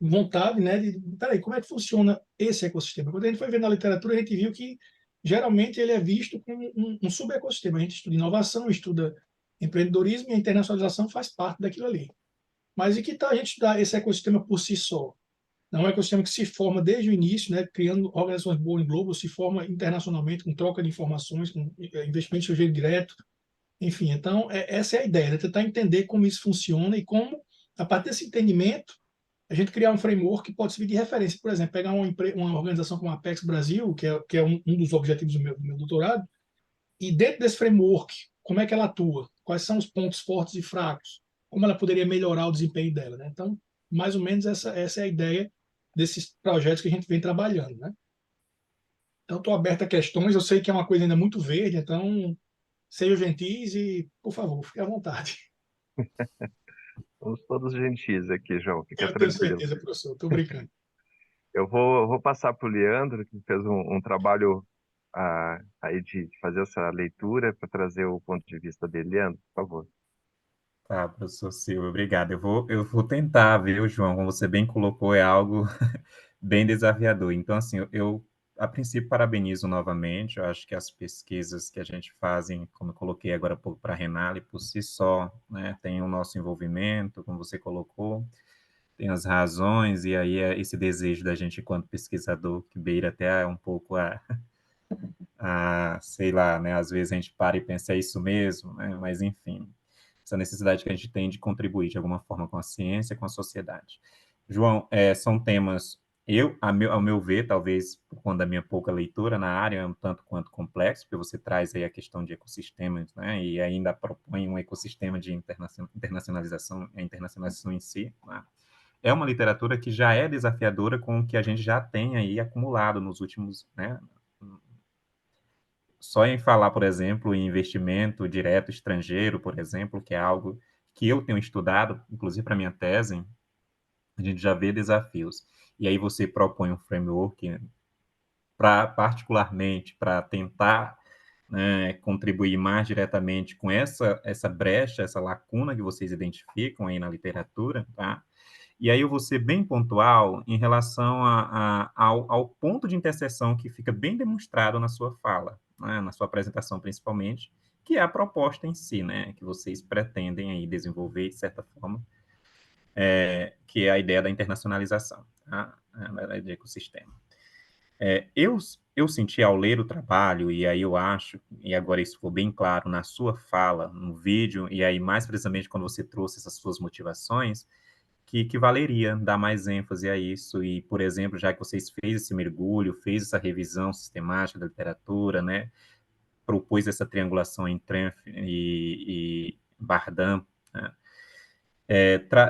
vontade, né, peraí, como é que funciona esse ecossistema? Quando a gente foi ver na literatura, a gente viu que geralmente ele é visto como um subecossistema. A gente estuda inovação, estuda empreendedorismo, e a internacionalização faz parte daquilo ali. Mas e que tal a gente estudar esse ecossistema por si só? Não é um ecossistema que se forma desde o início, né, criando organizações born global, se forma internacionalmente com troca de informações, com investimento estrangeiro direto, enfim. Então, essa é a ideia, né, tentar entender como isso funciona e como, a partir desse entendimento, a gente criar um framework que pode servir de referência. Por exemplo, pegar uma organização como a Apex Brasil, que é um dos objetivos do meu doutorado, e dentro desse framework, como é que ela atua? Quais são os pontos fortes e fracos? Como ela poderia melhorar o desempenho dela, né? Então, mais ou menos essa é a ideia desses projetos que a gente vem trabalhando, né? Então, estou aberto a questões. Eu sei que é uma coisa ainda muito verde, então sejam gentis e, por favor, fique à vontade. Somos todos gentis aqui, João. Fica Eu tenho tranquilo. certeza, professor. Estou brincando. Eu vou passar para o Leandro, que fez um trabalho aí de fazer essa leitura para trazer o ponto de vista dele. Leandro, por favor. Tá, professor Silvio, obrigado. Eu vou tentar, viu, João? Como você bem colocou, é algo bem desafiador. Então, assim, eu a princípio parabenizo novamente. Eu acho que as pesquisas que a gente fazem, como eu coloquei agora há pouco para a Renale, por si só, né, tem o nosso envolvimento, como você colocou, tem as razões, e aí é esse desejo da gente, enquanto pesquisador, que beira até um pouco sei lá, né, às vezes a gente para e pensa, é isso mesmo, né, mas enfim. essa necessidade que a gente tem de contribuir de alguma forma com a ciência, com a sociedade. João, são temas, ao meu ver, talvez por conta da minha pouca leitura na área, é um tanto quanto complexo, porque você traz aí a questão de ecossistemas, né, e ainda propõe um ecossistema de internacionalização, a internacionalização em si, né? É uma literatura que já é desafiadora com o que a gente já tem aí acumulado nos últimos, né? Só em falar, por exemplo, em investimento direto estrangeiro, por exemplo, que é algo que eu tenho estudado, inclusive para minha tese, a gente já vê desafios. E aí você propõe um framework particularmente para tentar, né, contribuir mais diretamente com essa brecha, essa lacuna que vocês identificam aí na literatura, tá? E aí eu vou ser bem pontual em relação ao ponto de interseção que fica bem demonstrado na sua fala, né, na sua apresentação principalmente, que é a proposta em si, né, que vocês pretendem aí desenvolver de certa forma, que é a ideia da internacionalização, tá? De ecossistema. Eu senti ao ler o trabalho, e aí eu acho, e agora isso ficou bem claro na sua fala, no vídeo, e aí mais precisamente quando você trouxe essas suas motivações, que valeria dar mais ênfase a isso, e, por exemplo, já que vocês fez esse mergulho, fez essa revisão sistemática da literatura, né, propôs essa triangulação em Trenff e Bardin, né,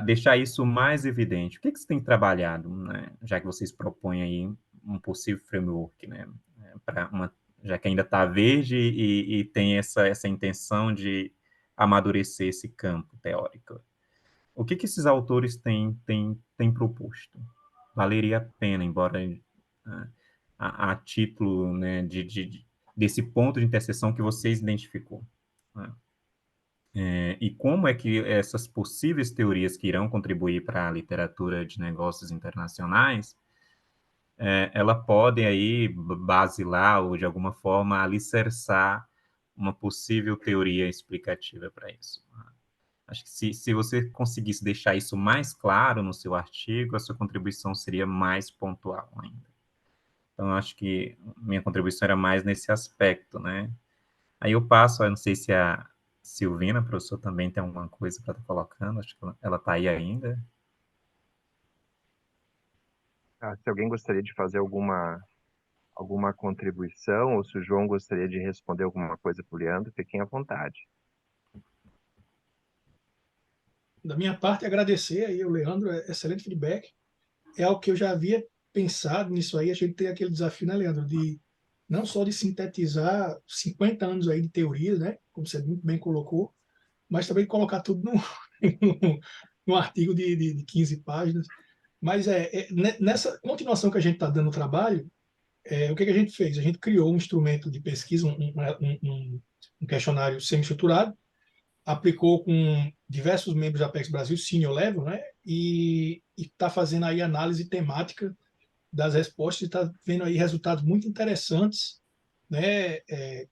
deixar isso mais evidente. O que você tem trabalhado, né, já que vocês propõem aí um possível framework, né, já que ainda está verde e tem essa intenção de amadurecer esse campo teórico? O que esses autores têm proposto? Valeria a pena, embora a título, né, desse ponto de interseção que vocês identificou, né? E como é que essas possíveis teorias que irão contribuir para a literatura de negócios internacionais, ela podem aí basilar ou, de alguma forma, alicerçar uma possível teoria explicativa para isso. Acho que se você conseguisse deixar isso mais claro no seu artigo, a sua contribuição seria mais pontual ainda. Então, acho que minha contribuição era mais nesse aspecto, né? Aí eu passo, eu não sei se a Silvina, professor, também tem alguma coisa para estar colocando, acho que ela está aí ainda. Se alguém gostaria de fazer alguma contribuição, ou se o João gostaria de responder alguma coisa para o Leandro, fiquem à vontade. Da minha parte, agradecer aí ao Leandro, excelente feedback. É algo que eu já havia pensado nisso aí. A gente tem aquele desafio, né, Leandro, de não só de sintetizar 50 anos aí de teorias, né, como você muito bem colocou, mas também de colocar tudo num artigo de 15 páginas. Mas nessa continuação que a gente está dando o trabalho, o que a gente fez? A gente criou um instrumento de pesquisa, um questionário semi-estruturado, aplicou com diversos membros da Apex Brasil, senior level, né? E está fazendo aí análise temática das respostas e está vendo aí resultados muito interessantes, né?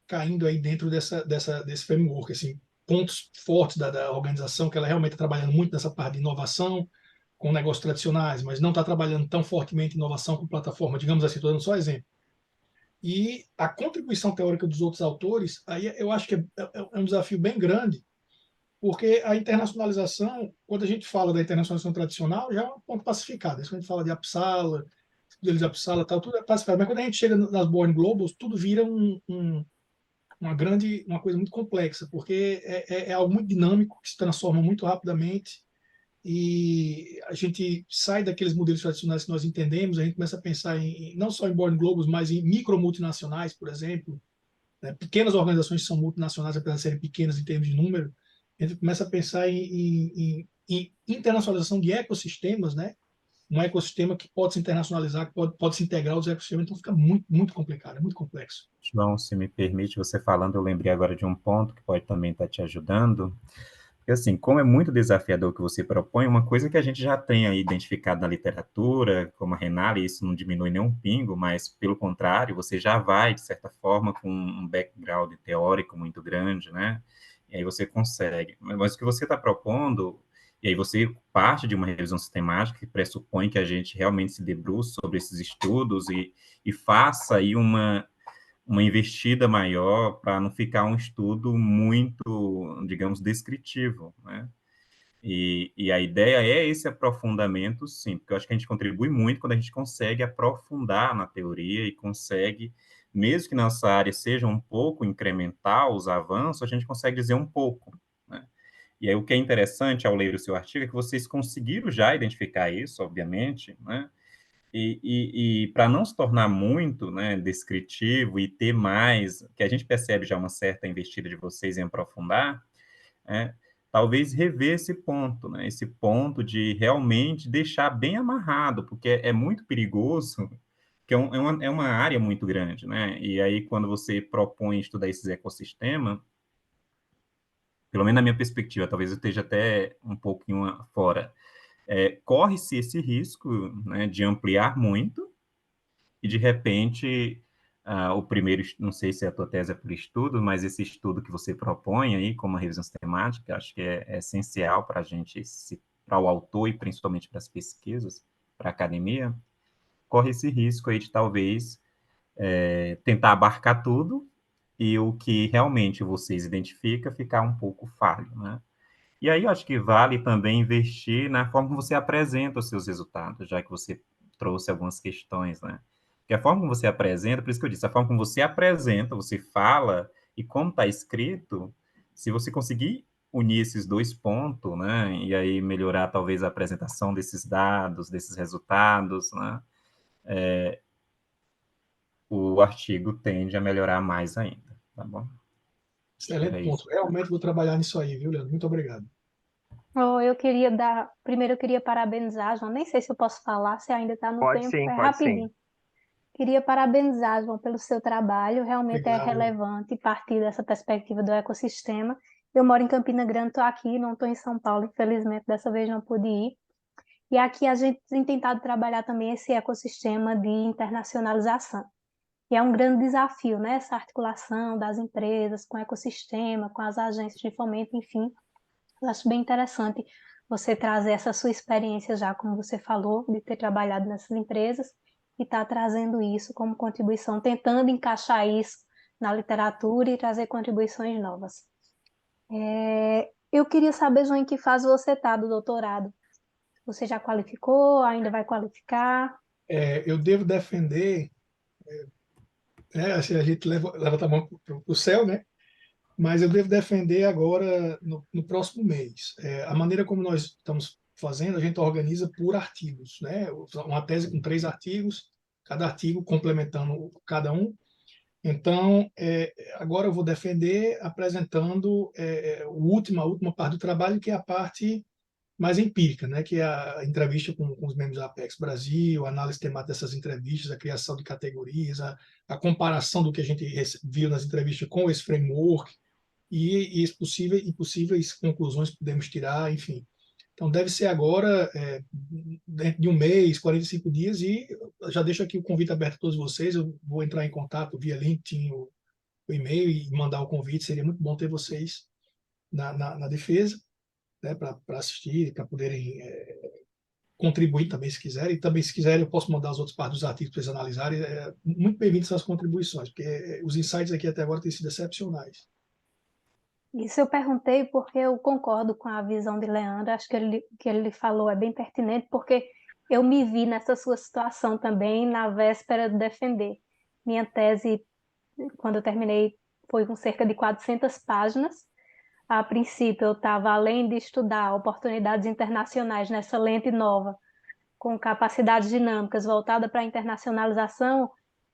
Caindo aí dentro desse framework, assim, pontos fortes da organização, que ela realmente está trabalhando muito nessa parte de inovação com negócios tradicionais, mas não está trabalhando tão fortemente em inovação com plataforma, digamos assim, estou dando só exemplo. E a contribuição teórica dos outros autores, aí eu acho que é um desafio bem grande, porque a internacionalização, quando a gente fala da internacionalização tradicional, já é um ponto pacificado. Quando a gente fala de Uppsala, de Uppsala, tal, tudo é pacificado. Mas quando a gente chega nas Born Globals, tudo vira uma coisa muito complexa, porque é algo muito dinâmico, que se transforma muito rapidamente, e a gente sai daqueles modelos tradicionais que nós entendemos, a gente começa a pensar não só em Born Globals, mas em micro-multinacionais, por exemplo, né? Pequenas organizações que são multinacionais, apesar de serem pequenas em termos de número, a gente começa a pensar em internacionalização de ecossistemas, né? Um ecossistema que pode se internacionalizar, que pode se integrar aos ecossistemas, então fica muito, muito complicado, é muito complexo. João, se me permite, você falando, eu lembrei agora de um ponto que pode também estar te ajudando. Porque, assim, como é muito desafiador o que você propõe, uma coisa que a gente já tem aí identificado na literatura, como a Renale, isso não diminui nem um pingo, mas, pelo contrário, você já vai, de certa forma, com um background teórico muito grande, né? E aí você consegue. Mas o que você está propondo, e aí você parte de uma revisão sistemática que pressupõe que a gente realmente se debruce sobre esses estudos e faça aí uma investida maior para não ficar um estudo muito, digamos, descritivo, né? E a ideia é esse aprofundamento, sim, porque eu acho que a gente contribui muito quando a gente consegue aprofundar na teoria e consegue, mesmo que nossa área seja um pouco incremental, os avanços, a gente consegue dizer um pouco, né? E aí o que é interessante ao ler o seu artigo é que vocês conseguiram já identificar isso, obviamente, né? E para não se tornar muito, né, descritivo e ter mais, que a gente percebe já uma certa investida de vocês em aprofundar, é, talvez rever esse ponto, né, esse ponto de realmente deixar bem amarrado, porque é muito perigoso, que é uma área muito grande, né, e aí quando você propõe estudar esses ecossistemas, pelo menos na minha perspectiva, talvez eu esteja até um pouquinho fora, corre-se esse risco, né, de ampliar muito, e de repente, o primeiro, não sei se a tua tese é por estudo, mas esse estudo que você propõe aí, como uma revisão sistemática, acho que é essencial para a gente, para o autor e principalmente para as pesquisas, para a academia, corre esse risco aí de talvez tentar abarcar tudo e o que realmente vocês identificam ficar um pouco falho, né? E aí eu acho que vale também investir na forma como você apresenta os seus resultados, já que você trouxe algumas questões, né? Porque a forma como você apresenta, por isso que eu disse, a forma como você apresenta, você fala, e como está escrito, se você conseguir unir esses dois pontos, né? E aí melhorar talvez a apresentação desses dados, desses resultados, né? O artigo tende a melhorar mais ainda, tá bom? Excelente É ponto. isso. Realmente vou trabalhar nisso aí, viu, Leandro? Muito obrigado. Oh, primeiro eu queria parabenizar, João, nem sei se eu posso falar, se ainda está no Pode tempo, sim, é pode sim. rapidinho. Queria parabenizar, João, pelo seu trabalho, realmente é Obrigado. relevante partir dessa perspectiva do ecossistema. Eu moro em Campina Grande, estou aqui, não estou em São Paulo, infelizmente, dessa vez não pude ir. E aqui a gente tem tentado trabalhar também esse ecossistema de internacionalização. E é um grande desafio, né? Essa articulação das empresas com o ecossistema, com as agências de fomento, enfim. Eu acho bem interessante você trazer essa sua experiência já, como você falou, de ter trabalhado nessas empresas e estar trazendo isso como contribuição, tentando encaixar isso na literatura e trazer contribuições novas. Eu queria saber, João, em que fase você está do doutorado? Você já qualificou? Ainda vai qualificar? Eu devo defender, né, assim, a gente leva a mão para o céu, né? Mas eu devo defender agora no próximo mês. A maneira como nós estamos fazendo, a gente organiza por artigos, né? Uma tese com 3 artigos, cada artigo complementando cada um. Então, agora eu vou defender apresentando a última parte do trabalho, que é a parte mais empírica, né? Que é a entrevista com os membros da Apex Brasil, a análise temática dessas entrevistas, a criação de categorias, a comparação do que a gente viu nas entrevistas com esse framework, e possíveis conclusões que podemos tirar, enfim. Então, deve ser agora, dentro de um mês, 45 dias, e já deixo aqui o convite aberto a todos vocês. Eu vou entrar em contato via LinkedIn, o e-mail, e mandar o convite. Seria muito bom ter vocês na defesa, né, para assistir, para poderem contribuir também, se quiserem. E também, se quiserem, eu posso mandar as outras partes dos artigos para eles analisarem. Muito bem-vindos essas contribuições, porque os insights aqui até agora têm sido excepcionais. Isso eu perguntei porque eu concordo com a visão de Leandro, acho que ele falou é bem pertinente, porque eu me vi nessa sua situação também na véspera de defender. Minha tese, quando eu terminei, foi com cerca de 400 páginas. A princípio, eu estava, além de estudar oportunidades internacionais nessa lente nova, com capacidades dinâmicas voltada para a internacionalização,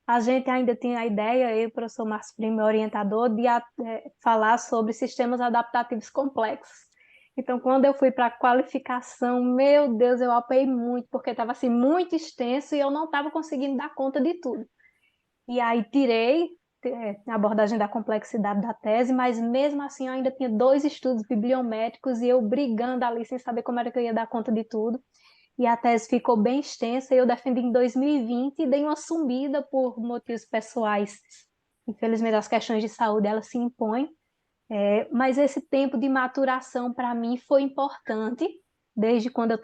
a gente ainda tinha a ideia, eu e o professor Márcio Primo, meu orientador, de falar sobre sistemas adaptativos complexos. Então, quando eu fui para a qualificação, meu Deus, eu apoiei muito, porque estava assim, muito extenso e eu não estava conseguindo dar conta de tudo. E aí tirei a abordagem da complexidade da tese, mas mesmo assim eu ainda tinha 2 estudos bibliométricos e eu brigando ali sem saber como era que eu ia dar conta de tudo. E a tese ficou bem extensa, eu defendi em 2020 e dei uma sumida por motivos pessoais. Infelizmente, as questões de saúde, elas se impõem, mas esse tempo de maturação, para mim, foi importante, desde quando eu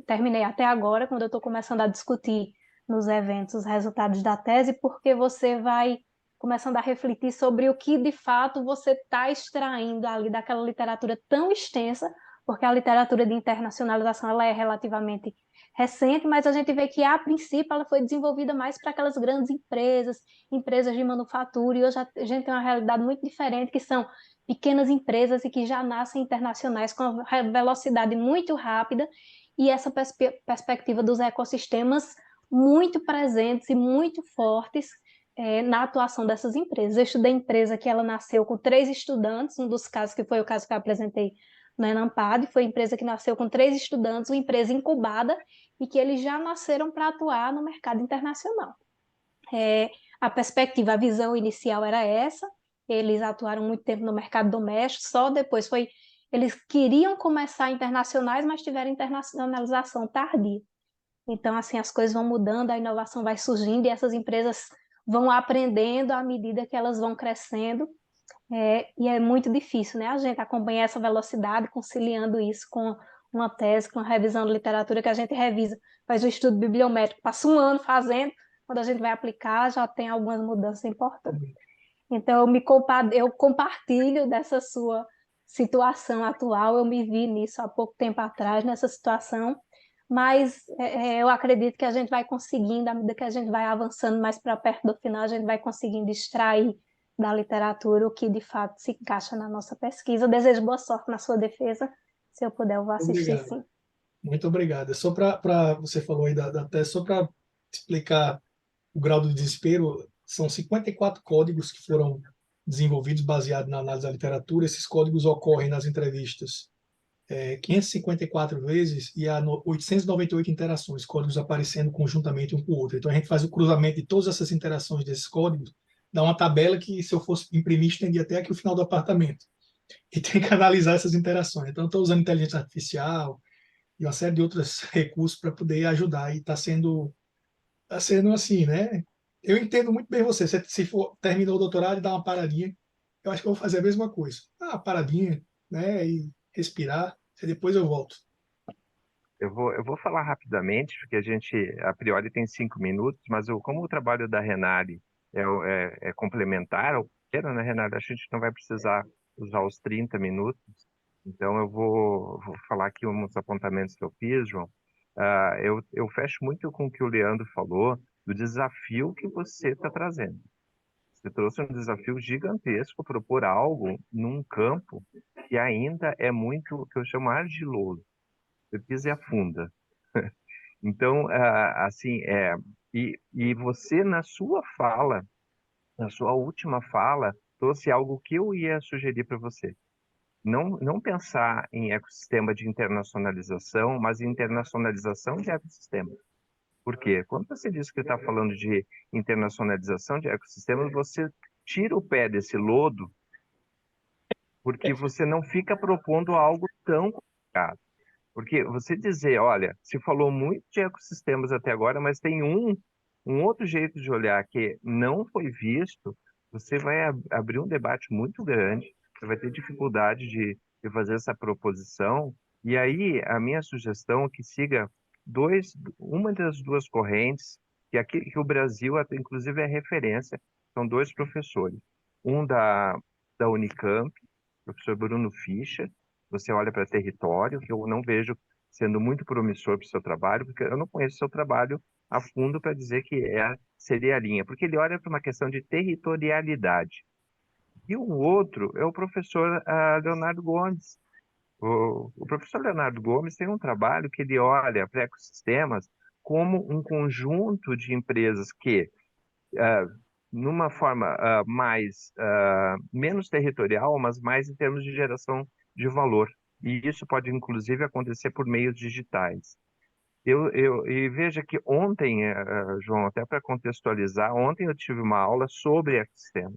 terminei até agora, quando eu estou começando a discutir nos eventos os resultados da tese, porque você vai começando a refletir sobre o que de fato você está extraindo ali daquela literatura tão extensa, porque a literatura de internacionalização ela é relativamente recente, mas a gente vê que, a princípio, ela foi desenvolvida mais para aquelas grandes empresas, empresas de manufatura, e hoje a gente tem uma realidade muito diferente, que são pequenas empresas e que já nascem internacionais com uma velocidade muito rápida, e essa perspectiva dos ecossistemas muito presentes e muito fortes na atuação dessas empresas. Eu estudei empresa que ela nasceu com 3 estudantes, um dos casos que foi o caso que eu apresentei no Enampad, foi a empresa que nasceu com 3 estudantes, uma empresa incubada, e que eles já nasceram para atuar no mercado internacional. A perspectiva, a visão inicial era essa, eles atuaram muito tempo no mercado doméstico, só depois eles queriam começar internacionais, mas tiveram internacionalização tardia. Então, assim, as coisas vão mudando, a inovação vai surgindo e essas empresas vão aprendendo à medida que elas vão crescendo, e é muito difícil, né? A gente acompanhar essa velocidade, conciliando isso com uma tese, com uma revisão de literatura que a gente revisa, faz o estudo bibliométrico, passa um ano fazendo, quando a gente vai aplicar já tem algumas mudanças importantes. Então, eu compartilho dessa sua situação atual, eu me vi nisso há pouco tempo atrás, nessa situação, mas eu acredito que a gente vai conseguindo, à medida que a gente vai avançando mais para perto do final, a gente vai conseguindo extrair da literatura o que de fato se encaixa na nossa pesquisa. Eu desejo boa sorte na sua defesa. Se eu puder, eu vou assistir, Obrigado. sim. Muito obrigado. Só para você falou aí da tese, só para explicar o grau do desespero, são 54 códigos que foram desenvolvidos baseados na análise da literatura. Esses códigos ocorrem nas entrevistas 554 vezes e há 898 interações, códigos aparecendo conjuntamente um com o outro. Então a gente faz o cruzamento de todas essas interações desses códigos, dá uma tabela que, se eu fosse imprimir, estendia até aqui o final do apartamento. E tem que analisar essas interações. Então estou usando inteligência artificial e uma série de outros recursos para poder ajudar. E está sendo assim, né? Eu entendo muito bem você. Se for terminou o doutorado e dá uma paradinha, eu acho que eu vou fazer a mesma coisa. Uma paradinha, né? E respirar, e depois eu volto. Eu vou falar rapidamente, porque a gente, a priori, tem 5 minutos, mas como o trabalho da Renale é complementar ao primeiro, né, Renale? A gente não vai precisar usar os 30 minutos. Então, eu vou falar aqui uns apontamentos que eu fiz, João. Eu fecho muito com o que o Leandro falou, do desafio que você está trazendo. Você trouxe um desafio gigantesco, propor algo num campo que ainda é muito, o que eu chamo argiloso. Você pisa e afunda. Então, assim, e você na sua fala, na sua última fala, trouxe algo que eu ia sugerir para você. Não pensar em ecossistema de internacionalização, mas em internacionalização de ecossistema. Por quê? Quando você diz que está falando de internacionalização de ecossistemas, você tira o pé desse lodo, porque você não fica propondo algo tão complicado. Porque você dizer, olha, se falou muito de ecossistemas até agora, mas tem um outro jeito de olhar que não foi visto, você vai abrir um debate muito grande, você vai ter dificuldade de fazer essa proposição, e aí a minha sugestão é que siga uma das duas correntes, que o Brasil, inclusive, é referência, são 2 professores, um da Unicamp, o professor Bruno Fischer. Você olha para território, que eu não vejo sendo muito promissor para o seu trabalho, porque eu não conheço o seu trabalho a fundo para dizer que seria a linha, porque ele olha para uma questão de territorialidade. E o outro é o professor Leonardo Gomes. O professor Leonardo Gomes tem um trabalho que ele olha para ecossistemas como um conjunto de empresas que, numa forma menos territorial, mas mais em termos de geração de valor. E isso pode, inclusive, acontecer por meios digitais. E veja que ontem, João, até para contextualizar, ontem eu tive uma aula sobre ecossistema.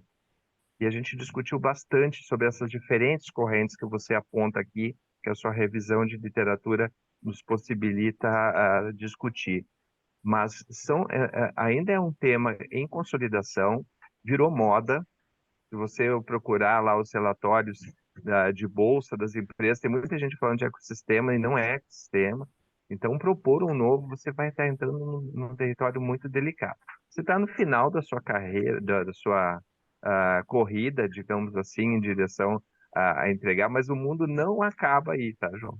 E a gente discutiu bastante sobre essas diferentes correntes que você aponta aqui, que a sua revisão de literatura nos possibilita discutir. Mas ainda é um tema em consolidação, virou moda. Se você procurar lá os relatórios de bolsa das empresas, tem muita gente falando de ecossistema e não é ecossistema. Então, propor um novo, você vai estar entrando num território muito delicado. Você está no final da sua carreira, da sua corrida, digamos assim, em direção a entregar, mas o mundo não acaba aí, tá, João?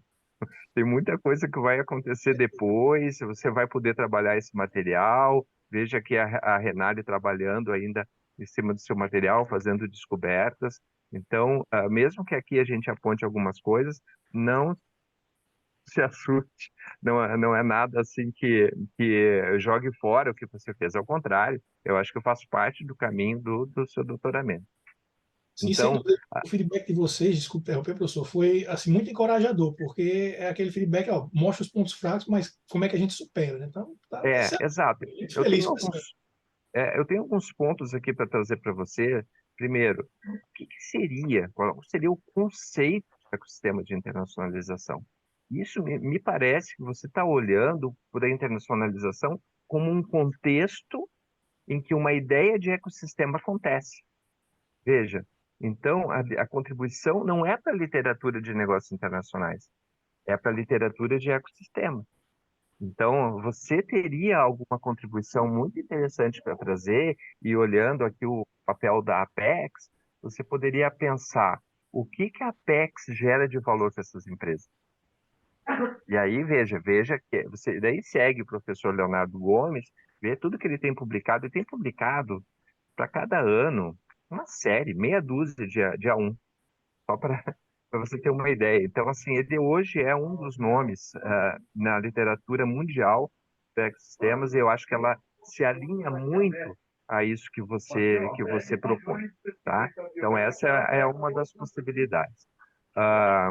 Tem muita coisa que vai acontecer depois, você vai poder trabalhar esse material. Veja que a Renale trabalhando ainda em cima do seu material, fazendo descobertas. Então, mesmo que aqui a gente aponte algumas coisas, não se assuste, não é nada assim que jogue fora o que você fez. Ao contrário, eu acho que eu faço parte do caminho do seu doutoramento. Sim, sem Então, dúvida. O feedback de vocês, desculpe interromper, professor, foi assim, muito encorajador, porque é aquele feedback, ó, mostra os pontos fracos, mas como é que a gente supera, né? Então, tá, exato. muito Eu feliz tenho com essa. eu tenho alguns pontos aqui para trazer para você. Primeiro, qual seria o conceito do ecossistema de internacionalização? Isso me parece que você está olhando para a internacionalização como um contexto em que uma ideia de ecossistema acontece. Veja, então a contribuição não é para a literatura de negócios internacionais, é para a literatura de ecossistema. Então, você teria alguma contribuição muito interessante para trazer, e olhando aqui o papel da Apex, você poderia pensar o que a Apex gera de valor para essas empresas. E aí, veja que você daí segue o professor Leonardo Gomes, vê tudo que ele tem publicado, ele tem publicado para cada ano uma série, meia dúzia de A1, só para você ter uma ideia. Então, assim, ele hoje é um dos nomes na literatura mundial de ecossistemas, e eu acho que ela se alinha muito a isso que você propõe, tá? Então, essa é uma das possibilidades. Ah,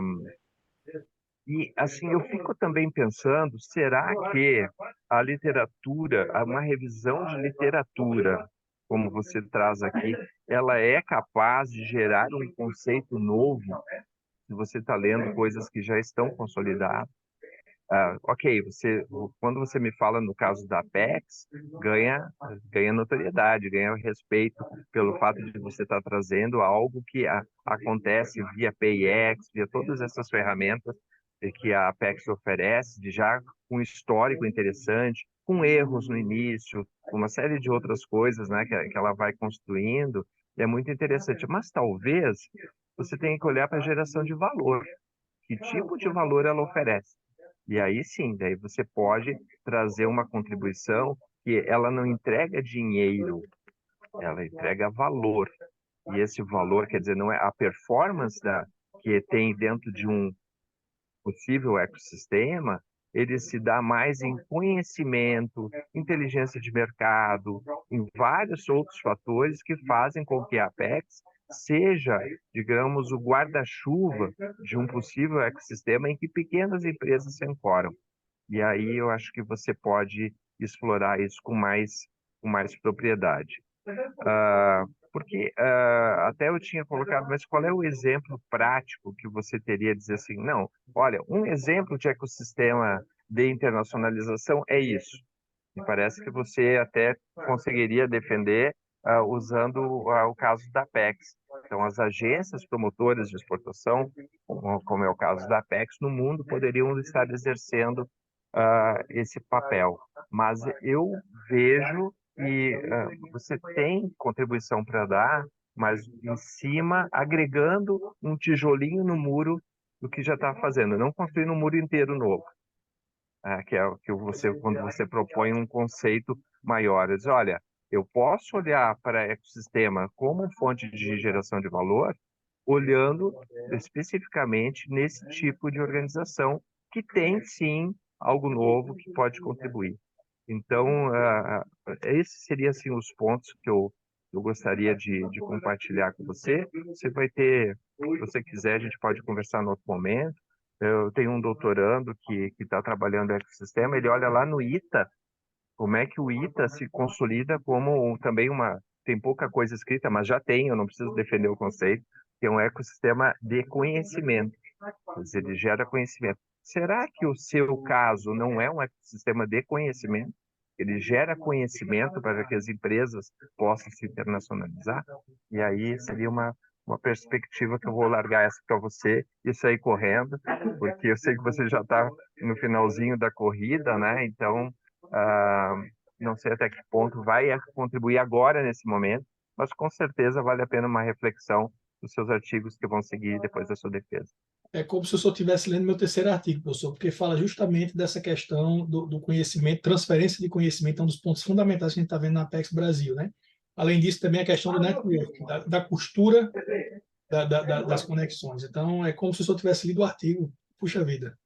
e, assim, eu fico também pensando, será que a literatura, uma revisão de literatura, como você traz aqui, ela é capaz de gerar um conceito novo se você está lendo coisas que já estão consolidadas? Ok, quando você me fala no caso da Apex, ganha notoriedade, ganha respeito pelo fato de você estar trazendo algo que acontece via PIX, via todas essas ferramentas que a Apex oferece, de já um histórico interessante, com erros no início, uma série de outras coisas, né, que ela vai construindo, é muito interessante. Mas talvez você tenha que olhar para a geração de valor. Que tipo de valor ela oferece? E aí sim, daí você pode trazer uma contribuição que ela não entrega dinheiro, ela entrega valor. E esse valor, quer dizer, não é a performance que tem dentro de um possível ecossistema, ele se dá mais em conhecimento, inteligência de mercado, em vários outros fatores que fazem com que a Apex seja, digamos, o guarda-chuva de um possível ecossistema em que pequenas empresas se ancoram. E aí eu acho que você pode explorar isso com mais propriedade. Porque até eu tinha colocado, mas qual é o exemplo prático que você teria de dizer assim, não, olha, um exemplo de ecossistema de internacionalização é isso. Me parece que você até conseguiria defender usando o caso da Apex. Então, as agências promotoras de exportação, como é o caso da Apex, no mundo poderiam estar exercendo esse papel. Mas eu vejo que você tem contribuição para dar, mas em cima, agregando um tijolinho no muro do que já está fazendo, não construindo um muro inteiro novo. Que é o que quando você propõe um conceito maior. Diz, olha, eu posso olhar para ecossistema como fonte de geração de valor, olhando especificamente nesse tipo de organização que tem, sim, algo novo que pode contribuir. Então, esses seriam, assim, os pontos que eu gostaria de compartilhar com você. Você vai ter, se você quiser, a gente pode conversar no outro momento. Eu tenho um doutorando que está trabalhando no ecossistema, ele olha lá no ITA, como é que o ITA se consolida como também tem pouca coisa escrita, mas já tem, eu não preciso defender o conceito, que é um ecossistema de conhecimento, quer dizer, ele gera conhecimento. Será que o seu caso não é um ecossistema de conhecimento? Ele gera conhecimento para que as empresas possam se internacionalizar? E aí seria uma perspectiva que eu vou largar essa para você e sair correndo, porque eu sei que você já está no finalzinho da corrida, né? Então, não sei até que ponto vai contribuir agora nesse momento, mas com certeza vale a pena uma reflexão dos seus artigos que vão seguir depois da sua defesa. É como se eu só estivesse lendo meu terceiro artigo, professor, porque fala justamente dessa questão do conhecimento, transferência de conhecimento, é um dos pontos fundamentais que a gente está vendo na Apex Brasil, né? Além disso, também a questão do network, da costura das conexões. Então, é como se eu só tivesse lido o artigo. Puxa vida.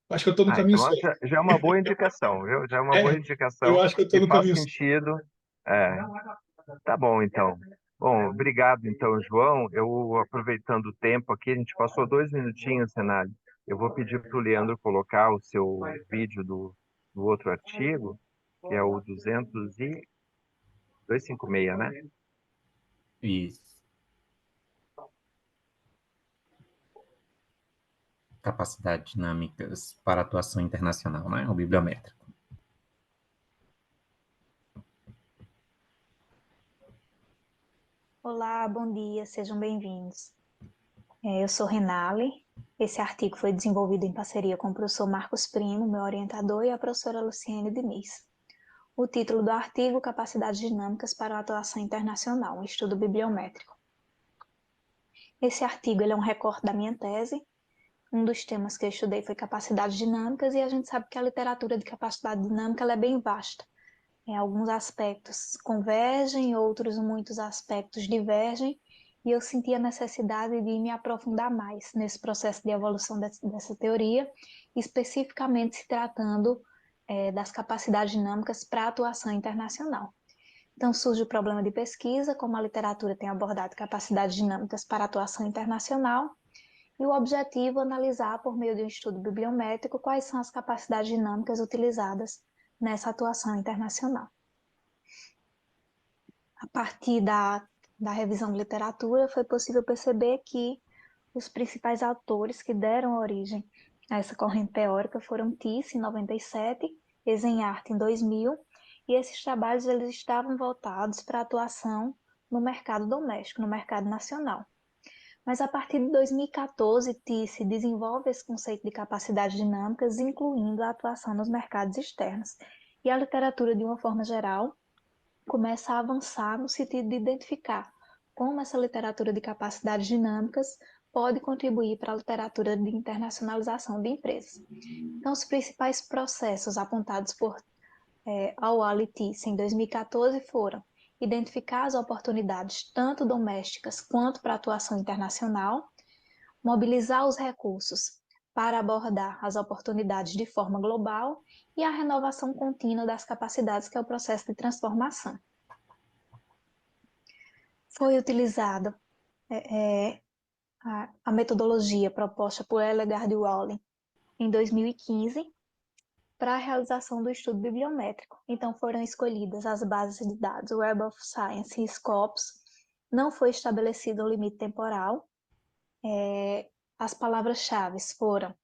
Acho que eu estou no caminho Então certo. já é uma boa indicação, viu? Já é uma boa Eu indicação acho que eu estou que no faz caminho certo. sentido. É, tá bom, então. Bom, obrigado, então, João. Eu, aproveitando o tempo aqui, a gente passou 2 minutinhos, Senado. Eu vou pedir para o Leandro colocar o seu vídeo do outro artigo, que é o 256, né? Isso. Capacidades dinâmicas para atuação internacional, né? O bibliométrico. Olá, bom dia, sejam bem-vindos. Eu sou Renale. Esse artigo foi desenvolvido em parceria com o professor Marcos Primo, meu orientador, e a professora Luciene Diniz. O título do artigo: Capacidades Dinâmicas para a Atuação Internacional, um estudo bibliométrico. Esse artigo ele é um recorte da minha tese. Um dos temas que eu estudei foi capacidades dinâmicas, e a gente sabe que a literatura de capacidade dinâmica ela é bem vasta. Alguns aspectos convergem, outros, muitos aspectos divergem, e eu senti a necessidade de me aprofundar mais nesse processo de evolução dessa teoria, especificamente se tratando das capacidades dinâmicas para a atuação internacional. Então surge o problema de pesquisa, como a literatura tem abordado capacidades dinâmicas para a atuação internacional, e o objetivo é analisar, por meio de um estudo bibliométrico, quais são as capacidades dinâmicas utilizadas nessa atuação internacional. A partir da revisão de literatura, foi possível perceber que os principais autores que deram origem a essa corrente teórica foram Thysse, em 97, Eisenhardt, em 2000, e esses trabalhos eles estavam voltados para a atuação no mercado doméstico, no mercado nacional. Mas a partir de 2014, Thysse desenvolve esse conceito de capacidades dinâmicas, incluindo a atuação nos mercados externos. E a literatura, de uma forma geral, começa a avançar no sentido de identificar como essa literatura de capacidades dinâmicas pode contribuir para a literatura de internacionalização de empresas. Então, os principais processos apontados por Awal e Thysse em 2014 foram identificar as oportunidades tanto domésticas quanto para atuação internacional, mobilizar os recursos para abordar as oportunidades de forma global e a renovação contínua das capacidades, que é o processo de transformação. Foi utilizada a metodologia proposta por Ellegard e Rowling em 2015 para a realização do estudo bibliométrico. Então foram escolhidas as bases de dados Web of Science e Scopus. Não foi estabelecido um limite temporal. As palavras-chave foram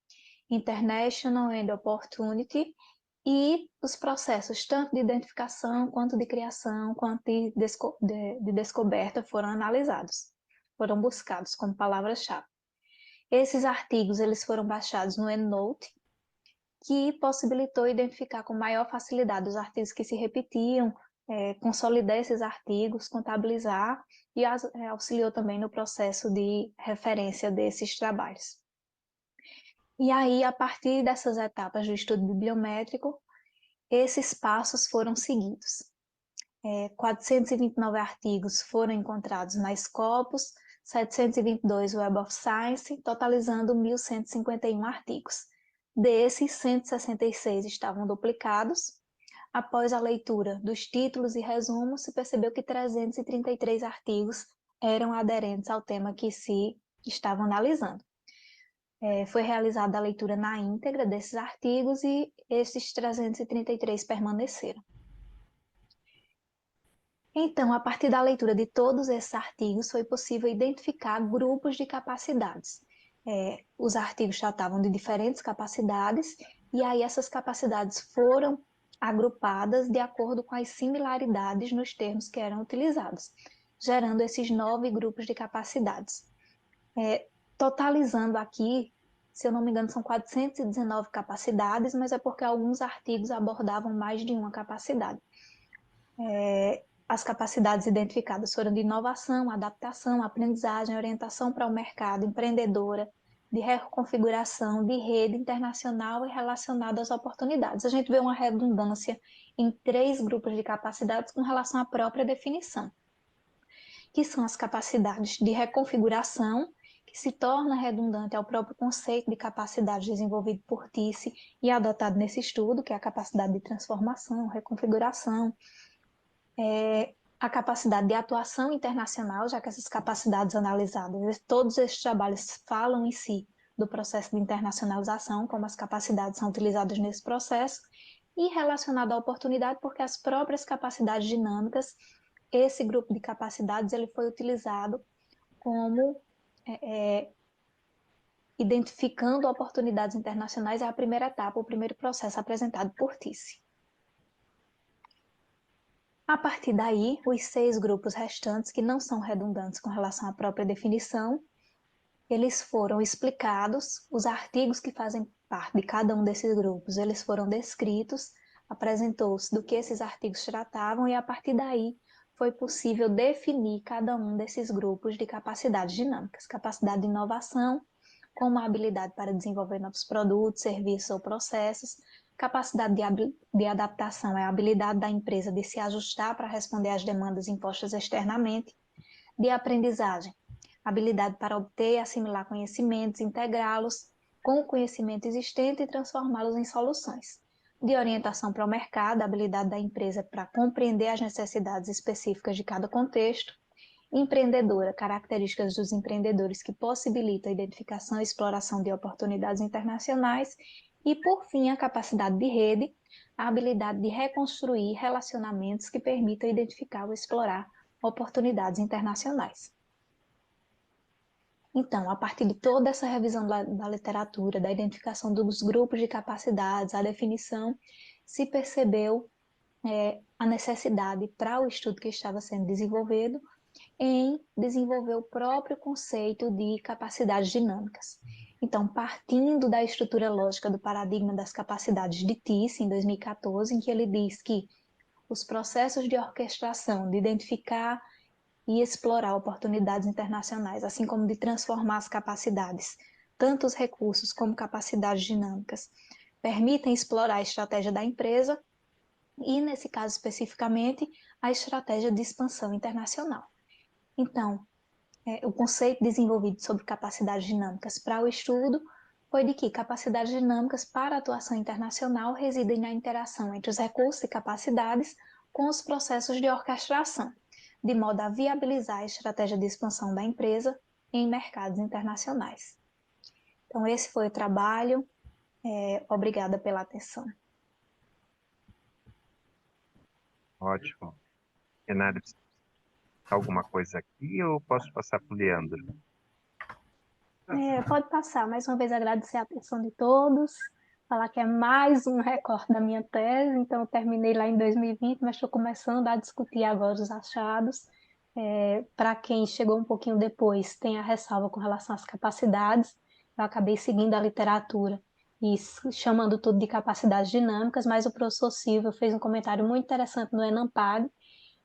International and Opportunity, e os processos tanto de identificação, quanto de criação, quanto de descoberta foram analisados, foram buscados como palavras-chave. Esses artigos eles foram baixados no EndNote, que possibilitou identificar com maior facilidade os artigos que se repetiam, consolidar esses artigos, contabilizar, e auxiliou também no processo de referência desses trabalhos. E aí, a partir dessas etapas do estudo bibliométrico, esses passos foram seguidos. 429 artigos foram encontrados na Scopus, 722 Web of Science, totalizando 1.151 artigos. Desses, 166 estavam duplicados. Após a leitura dos títulos e resumos, se percebeu que 333 artigos eram aderentes ao tema que se estava analisando. Foi realizada a leitura na íntegra desses artigos e esses 333 permaneceram. Então, a partir da leitura de todos esses artigos, foi possível identificar grupos de capacidades. Os artigos tratavam de diferentes capacidades, e aí essas capacidades foram agrupadas de acordo com as similaridades nos termos que eram utilizados, gerando esses 9 grupos de capacidades. Totalizando aqui, se eu não me engano, são 419 capacidades, mas é porque alguns artigos abordavam mais de uma capacidade. As capacidades identificadas foram de inovação, adaptação, aprendizagem, orientação para o mercado, empreendedora, de reconfiguração, de rede internacional e relacionada às oportunidades. A gente vê uma redundância em 3 grupos de capacidades com relação à própria definição, que são as capacidades de reconfiguração, que se torna redundante ao próprio conceito de capacidade desenvolvido por Thysse e adotado nesse estudo, que é a capacidade de transformação, reconfiguração, a capacidade de atuação internacional, já que essas capacidades analisadas, todos estes trabalhos falam em si do processo de internacionalização, como as capacidades são utilizadas nesse processo, e relacionado à oportunidade, porque as próprias capacidades dinâmicas, esse grupo de capacidades, ele foi utilizado como identificando oportunidades internacionais, é a primeira etapa, o primeiro processo apresentado por Thysse. A partir daí, os 6 grupos restantes, que não são redundantes com relação à própria definição, eles foram explicados, os artigos que fazem parte de cada um desses grupos, eles foram descritos, apresentou-se do que esses artigos tratavam e a partir daí foi possível definir cada um desses grupos de capacidades dinâmicas. Capacidade de inovação, como a habilidade para desenvolver novos produtos, serviços ou processos. Capacidade de adaptação é a habilidade da empresa de se ajustar para responder às demandas impostas externamente. De aprendizagem, habilidade para obter e assimilar conhecimentos, integrá-los com o conhecimento existente e transformá-los em soluções. De orientação para o mercado, a habilidade da empresa para compreender as necessidades específicas de cada contexto. Empreendedora, características dos empreendedores que possibilitam a identificação e exploração de oportunidades internacionais. E, por fim, a capacidade de rede, a habilidade de reconstruir relacionamentos que permitam identificar ou explorar oportunidades internacionais. Então, a partir de toda essa revisão da literatura, da identificação dos grupos de capacidades, a definição, se percebeu a necessidade para o estudo que estava sendo desenvolvido em desenvolver o próprio conceito de capacidades dinâmicas. Então, partindo da estrutura lógica do paradigma das capacidades de Thysse, em 2014, em que ele diz que os processos de orquestração, de identificar e explorar oportunidades internacionais, assim como de transformar as capacidades, tanto os recursos como capacidades dinâmicas, permitem explorar a estratégia da empresa e, nesse caso especificamente, a estratégia de expansão internacional. Então, o conceito desenvolvido sobre capacidades dinâmicas para o estudo foi de que capacidades dinâmicas para a atuação internacional residem na interação entre os recursos e capacidades com os processos de orquestração, de modo a viabilizar a estratégia de expansão da empresa em mercados internacionais. Então, esse foi o trabalho. Obrigada pela atenção. Ótimo. Renato, alguma coisa aqui ou posso passar para o Leandro? Pode passar. Mais uma vez agradecer a atenção de todos, falar que é mais um recorte da minha tese, então eu terminei lá em 2020, mas estou começando a discutir agora os achados. Para quem chegou um pouquinho depois, tem a ressalva com relação às capacidades. Eu acabei seguindo a literatura e chamando tudo de capacidades dinâmicas, mas o professor Silvio fez um comentário muito interessante no Enampag,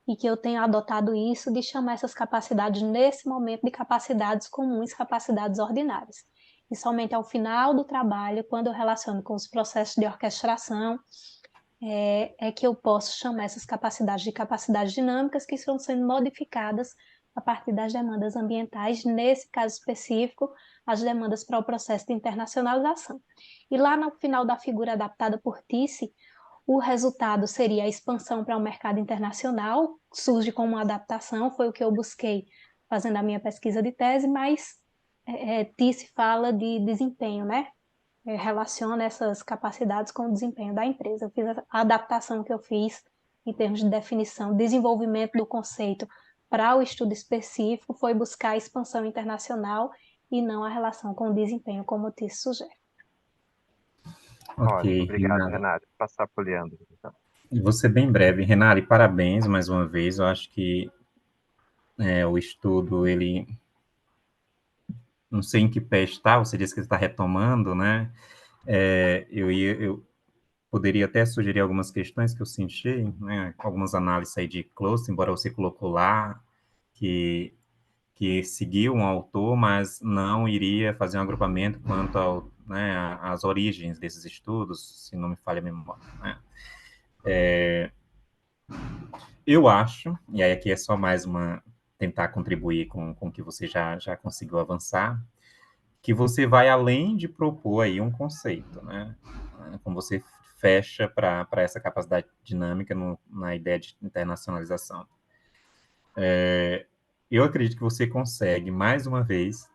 e que eu tenho adotado isso de chamar essas capacidades nesse momento de capacidades comuns, capacidades ordinárias. E somente ao final do trabalho, quando eu relaciono com os processos de orquestração, é que eu posso chamar essas capacidades de capacidades dinâmicas que estão sendo modificadas a partir das demandas ambientais, nesse caso específico, as demandas para o processo de internacionalização. E lá no final da figura adaptada por Thysse, o resultado seria a expansão para o mercado internacional, surge como uma adaptação, foi o que eu busquei fazendo a minha pesquisa de tese, mas Thysse fala de desempenho, né? Relaciona essas capacidades com o desempenho da empresa. Eu fiz a adaptação que eu fiz em termos de definição, desenvolvimento do conceito para o estudo específico, foi buscar a expansão internacional e não a relação com o desempenho, como o Thysse sugere. Ótimo, Ok, obrigado, Renata. Renato. Vou passar para o Leandro. Então. Vou ser bem breve. Renata, parabéns mais uma vez. Eu acho que o estudo, ele... Não sei em que pé está, você disse que está retomando, né? Eu poderia até sugerir algumas questões que eu senti, né, algumas análises aí de cluster, embora você colocou lá que seguiu um autor, mas não iria fazer um agrupamento quanto ao, né, às origens desses estudos, se não me falha a memória, né? Eu acho, e aí aqui é só mais uma, tentar contribuir com o que você já conseguiu avançar, que você vai além de propor aí um conceito, né? Como você fecha para essa capacidade dinâmica na ideia de internacionalização. Eu acredito que você consegue, mais uma vez,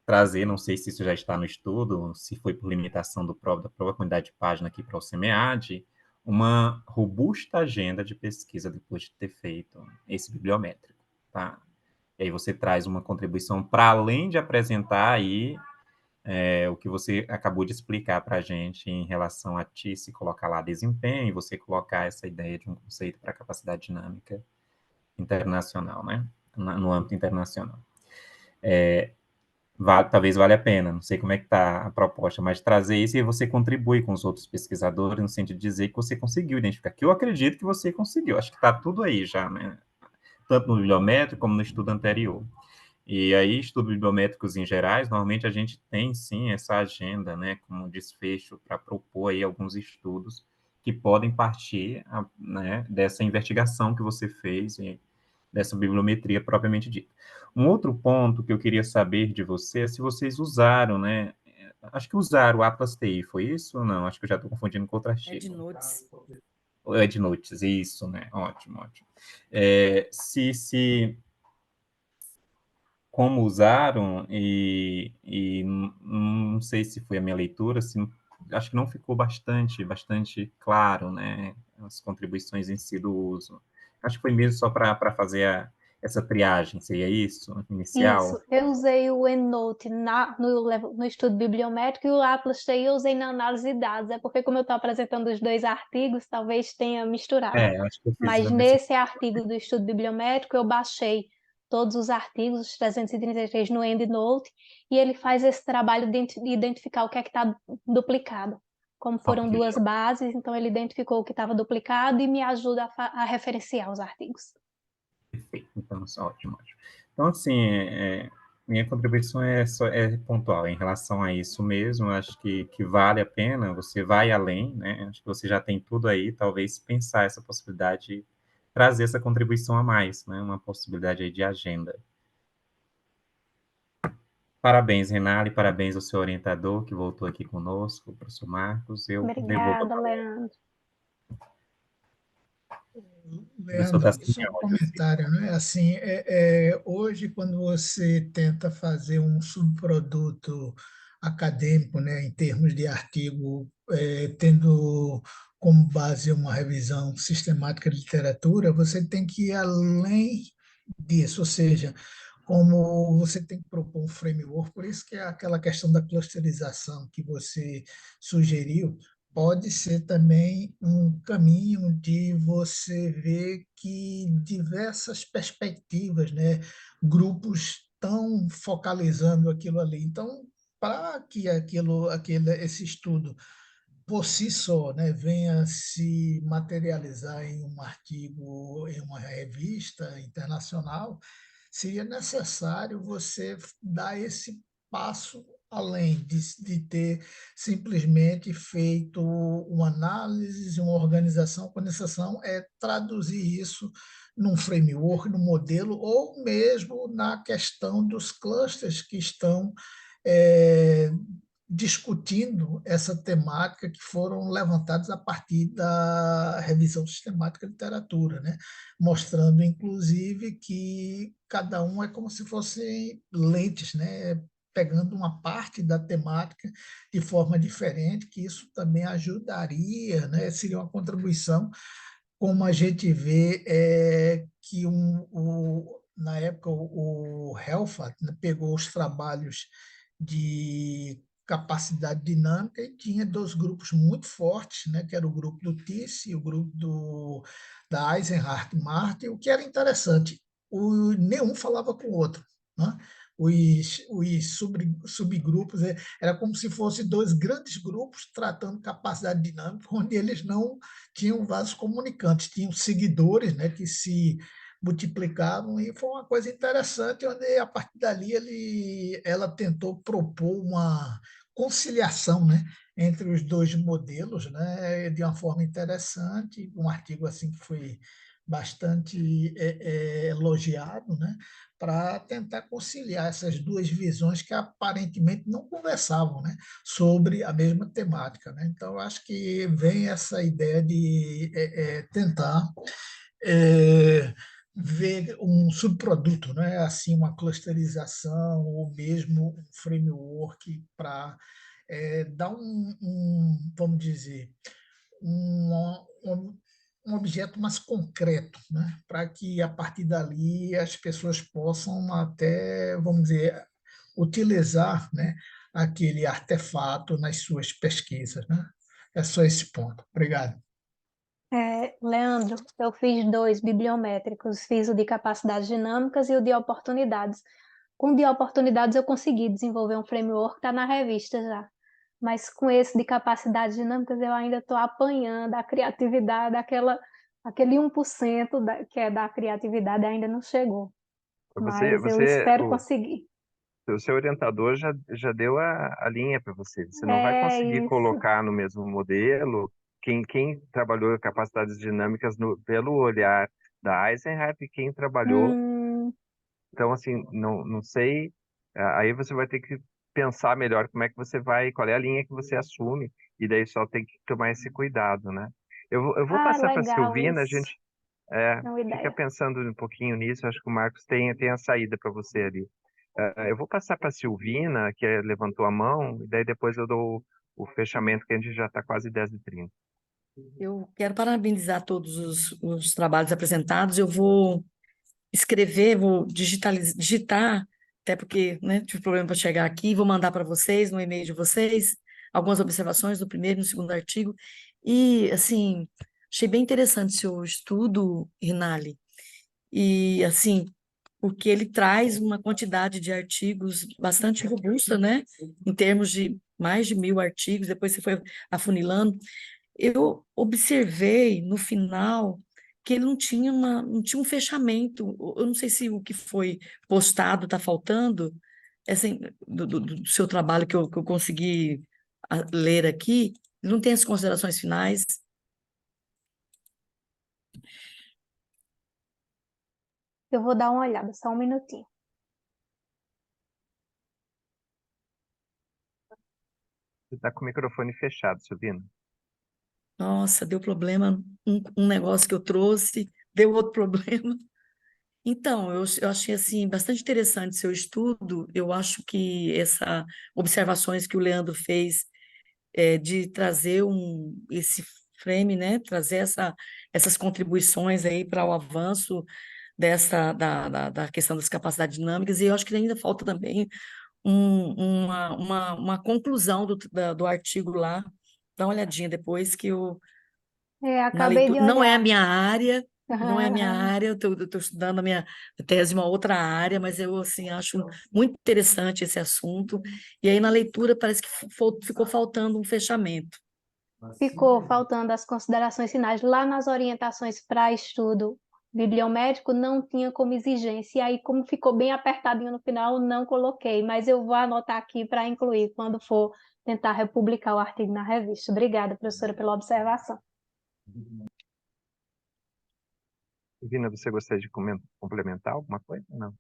trazer, não sei se isso já está no estudo, se foi por limitação da própria quantidade de página aqui para o SEMEAD, uma robusta agenda de pesquisa depois de ter feito esse bibliométrico, tá? E aí você traz uma contribuição para além de apresentar aí o que você acabou de explicar para a gente em relação a ti, se colocar lá desempenho, e você colocar essa ideia de um conceito para capacidade dinâmica internacional, né? No âmbito internacional. Talvez valha a pena, não sei como é que está a proposta, mas trazer isso e você contribui com os outros pesquisadores no sentido de dizer que você conseguiu identificar, que eu acredito que você conseguiu, acho que está tudo aí já, né? Tanto no bibliométrico como no estudo anterior. E aí, estudos bibliométricos em gerais, normalmente a gente tem, sim, essa agenda, né, como desfecho para propor aí alguns estudos que podem partir, né, dessa investigação que você fez e dessa bibliometria propriamente dita. Um outro ponto que eu queria saber de você é se vocês usaram, né, acho que usaram o Atlas TI, foi isso ou não? Acho que eu já estou confundindo com outro artigo. EndNotes. O EndNotes, isso, né, ótimo, ótimo. Como usaram, e não sei se foi a minha leitura, assim, acho que não ficou bastante claro, né, as contribuições em si do uso. Acho que foi mesmo só para fazer essa triagem, seria isso, inicial? Isso, eu usei o EndNote no estudo bibliométrico e o Atlas TI eu usei na análise de dados, é porque como eu estou apresentando os dois artigos, talvez tenha misturado. Acho que eu fiz Mas nesse artigo do estudo bibliométrico eu baixei todos os artigos, os 333 no EndNote, e ele faz esse trabalho de identificar o que é que está duplicado. Como foram Ok. duas bases, então ele identificou o que estava duplicado e me ajuda a referenciar os artigos. Perfeito, então, ótimo, ótimo. Então, assim, minha contribuição é pontual em relação a isso mesmo, acho que vale a pena, você vai além, né, acho que você já tem tudo aí, talvez pensar essa possibilidade de trazer essa contribuição a mais, né, uma possibilidade aí de agenda. Parabéns, Renale, parabéns ao seu orientador que voltou aqui conosco, o professor Marcos, eu devolvo a Obrigada, Leandro. professor Leandro, Tassinha, só um comentário, né? Assim, hoje, quando você tenta fazer um subproduto acadêmico, né, em termos de artigo, tendo como base uma revisão sistemática de literatura, você tem que ir além disso, ou seja, como você tem que propor um framework, por isso que é aquela questão da clusterização que você sugeriu, pode ser também um caminho de você ver que diversas perspectivas, né, grupos estão focalizando aquilo ali. Então, para que esse estudo por si só, né, venha se materializar em um artigo, em uma revista internacional, seria necessário você dar esse passo além de ter simplesmente feito uma análise, uma organização, a necessidade é traduzir isso num framework, num modelo, ou mesmo na questão dos clusters que estão é, discutindo essa temática que foram levantados a partir da revisão sistemática de literatura, né? Mostrando, inclusive, que cada um é como se fossem lentes, né? Pegando uma parte da temática de forma diferente, que isso também ajudaria, né? Seria uma contribuição, como a gente vê que na época o Helfand, né, pegou os trabalhos de capacidade dinâmica e tinha dois grupos muito fortes, né, que era o grupo do Tisse e o grupo da Eisenhardt Martin, o que era interessante, nenhum falava com o outro, né? subgrupos, era como se fossem dois grandes grupos tratando capacidade dinâmica, onde eles não tinham vasos comunicantes, tinham seguidores, né, que se multiplicavam, e foi uma coisa interessante, onde a partir dali ela tentou propor uma conciliação, né, entre os dois modelos, né, de uma forma interessante, um artigo assim que foi bastante elogiado, né, para tentar conciliar essas duas visões que aparentemente não conversavam, né, sobre a mesma temática, né? Então, eu acho que vem essa ideia de tentar é, ver um subproduto, né? Assim, uma clusterização ou mesmo um framework para dar vamos dizer, um objeto mais concreto, né? Para que a partir dali as pessoas possam até, vamos dizer, utilizar, né, aquele artefato nas suas pesquisas, né? É só esse ponto. Obrigado. Leandro, eu fiz 2 bibliométricos, fiz o de capacidades dinâmicas e o de oportunidades. Com o de oportunidades eu consegui desenvolver um framework, está na revista já. Mas com esse de capacidades dinâmicas eu ainda estou apanhando a criatividade, aquele 1% que é da criatividade ainda não chegou. Mas eu espero conseguir. O seu orientador já deu a linha para você. Você não vai É conseguir isso. colocar no mesmo modelo quem trabalhou capacidades dinâmicas pelo olhar da Eisenhower e quem trabalhou. Então, assim, não sei. Aí você vai ter que pensar melhor como é que você vai, qual é a linha que você assume, e daí só tem que tomar esse cuidado, né? Eu vou passar para a Legal Silvina, a isso. gente É uma fica ideia. pensando um pouquinho nisso, acho que o Marcos tem a saída para você ali. Eu vou passar para a Silvina, que levantou a mão, e daí depois eu dou o fechamento, que a gente já está quase 10h30. Eu quero parabenizar todos os trabalhos apresentados. Eu vou escrever, vou digitar, até porque, né, tive problema para chegar aqui, vou mandar para vocês, no e-mail de vocês, algumas observações do primeiro e do segundo artigo. E, assim, achei bem interessante seu estudo, Rinaldi. E, assim, porque ele traz uma quantidade de artigos bastante robusta, né? Em termos de mais de 1.000 artigos, depois você foi afunilando. Eu observei no final que ele não tinha um fechamento. Eu não sei se o que foi postado está faltando, assim, do seu trabalho que eu consegui ler aqui, ele não tem as considerações finais. Eu vou dar uma olhada, só um minutinho. Você está com o microfone fechado, Silvina. Nossa, deu problema um negócio que eu trouxe, deu outro problema. Então, eu achei assim bastante interessante seu estudo. Eu acho que essas observações que o Leandro fez de trazer esse frame, né, trazer essas contribuições aí para o avanço da questão das capacidades dinâmicas, e eu acho que ainda falta também uma conclusão do artigo lá. Dá uma olhadinha depois que eu na Acabei de leitura, não é a olhar. minha área, não é a minha área, eu estou estudando a minha tese em uma outra área, mas eu assim, acho muito interessante esse assunto, e aí na leitura parece que ficou faltando um fechamento. Ficou faltando as considerações finais. Lá nas orientações para estudo bibliomédico não tinha como exigência, e aí como ficou bem apertadinho no final, não coloquei, mas eu vou anotar aqui para incluir quando for tentar republicar o artigo na revista. Obrigada, professora, pela observação. Silvina, você gostaria de complementar alguma coisa? Não.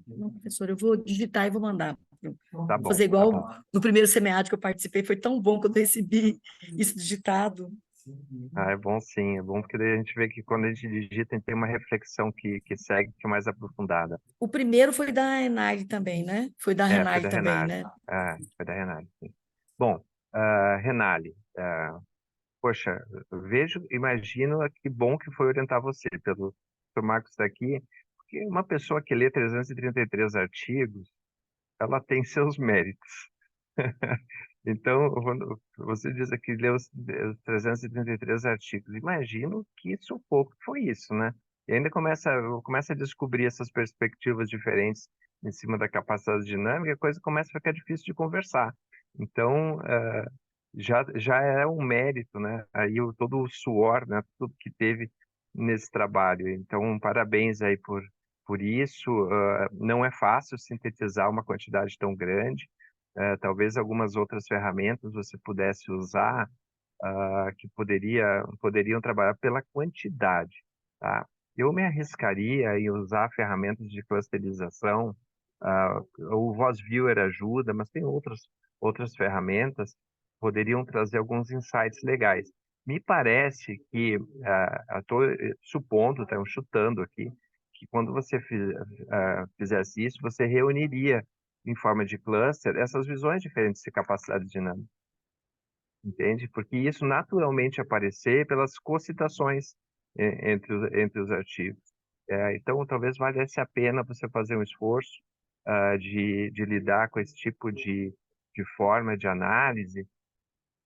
Não, professor, eu vou digitar e vou mandar. Tá Vou bom, fazer tá igual bom. no primeiro semiárido que eu participei, foi tão bom quando eu recebi isso digitado. É bom sim, é bom porque daí a gente vê que quando a gente digita, tem uma reflexão que segue, que é mais aprofundada. O primeiro foi da Renale também, né? Foi da Foi Renale da também, Renale. né? Foi da Renale, sim. Bom, Renale, poxa, imagino que bom que foi orientar você, pelo Marcos daqui, porque uma pessoa que lê 333 artigos, ela tem seus méritos. Então, você diz aqui, leu os 333 artigos. Imagino que sufoco foi isso, né? E ainda começa a descobrir essas perspectivas diferentes em cima da capacidade dinâmica, a coisa começa a ficar difícil de conversar. Então, já é um mérito, né? Aí todo o suor, né? Tudo que teve nesse trabalho. Então, parabéns aí por isso. Não é fácil sintetizar uma quantidade tão grande. Talvez algumas outras ferramentas você pudesse usar, que poderiam trabalhar pela quantidade, tá? Eu me arriscaria em usar ferramentas de clusterização. O VozViewer ajuda, mas tem outras ferramentas que poderiam trazer alguns insights legais. Me parece que, estou supondo, tá, chutando aqui, que quando você fizesse isso, você reuniria em forma de cluster essas visões diferentes de capacidade dinâmica, entende? Porque isso naturalmente aparecer pelas cocitações entre os artigos. Então, talvez valesse a pena você fazer um esforço de lidar com esse tipo de forma de análise,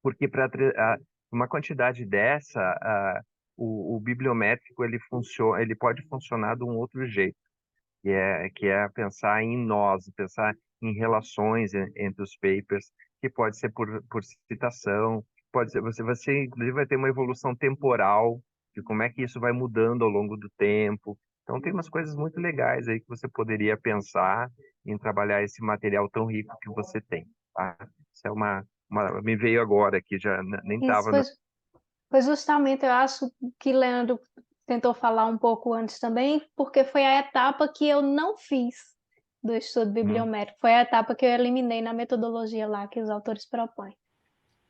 porque para uma quantidade dessa, o bibliométrico ele pode funcionar de um outro jeito, que é pensar em nós, pensar em relações entre os papers, que pode ser por citação, pode ser você inclusive vai ter uma evolução temporal de como é que isso vai mudando ao longo do tempo. Então tem umas coisas muito legais aí que você poderia pensar em trabalhar esse material tão rico que você tem, tá? Isso é me veio agora aqui, já nem Isso estava foi justamente, eu acho que Leandro tentou falar um pouco antes também, porque foi a etapa que eu não fiz do estudo bibliométrico. Foi a etapa que eu eliminei na metodologia lá que os autores propõem.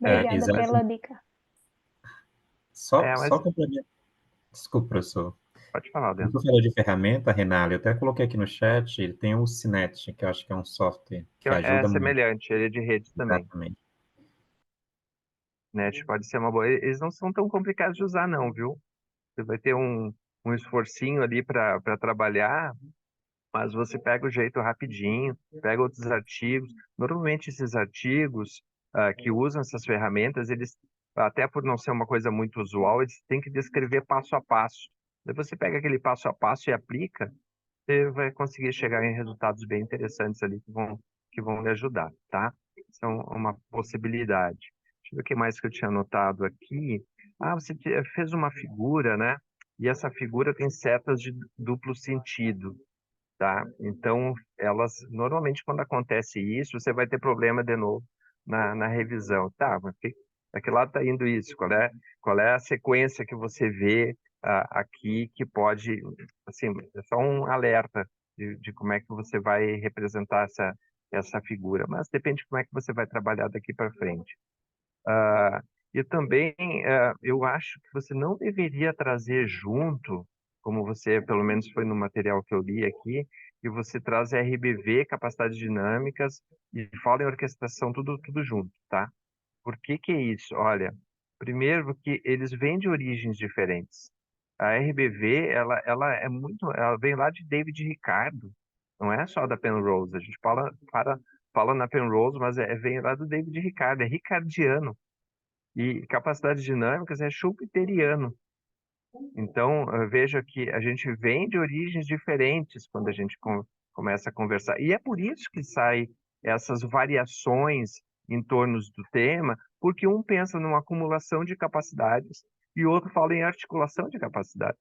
Obrigada pela dica. Só complementar. Desculpa, professor. Pode falar, Leandro. Você falou de ferramenta, Renale, eu até coloquei aqui no chat, ele tem o Cinet, que eu acho que é um software que ajuda muito. Semelhante, ele é de rede também. Exatamente. Net pode ser uma boa. Eles não são tão complicados de usar, não, viu? Você vai ter um esforcinho ali para trabalhar, mas você pega o jeito rapidinho, pega outros artigos. Normalmente esses artigos que usam essas ferramentas, eles, até por não ser uma coisa muito usual, eles têm que descrever passo a passo. Daí você pega aquele passo a passo e aplica, você vai conseguir chegar em resultados bem interessantes ali que vão lhe ajudar, tá? Isso é uma possibilidade. Deixa eu ver o que mais que eu tinha anotado aqui. Você fez uma figura, né? E essa figura tem setas de duplo sentido, tá? Então, normalmente quando acontece isso, você vai ter problema de novo na revisão. Tá, mas para que lado está indo isso? Qual é a sequência que você vê aqui que pode, assim, é só um alerta de como é que você vai representar essa figura, mas depende de como é que você vai trabalhar daqui para frente. E também, eu acho que você não deveria trazer junto, como você, pelo menos foi no material que eu li aqui, que você traz RBV, capacidades dinâmicas, e fala em orquestração, tudo junto, tá? Por que que é isso? Olha, primeiro que eles vêm de origens diferentes. A RBV, ela vem lá de David Ricardo, não é só da Penrose. A gente fala na Penrose, mas vem lá do David Ricardo, é ricardiano. E capacidades dinâmicas é schumpeteriano. Então, veja que a gente vem de origens diferentes quando a gente começa a conversar. E é por isso que saem essas variações em torno do tema, porque um pensa numa acumulação de capacidades e o outro fala em articulação de capacidade.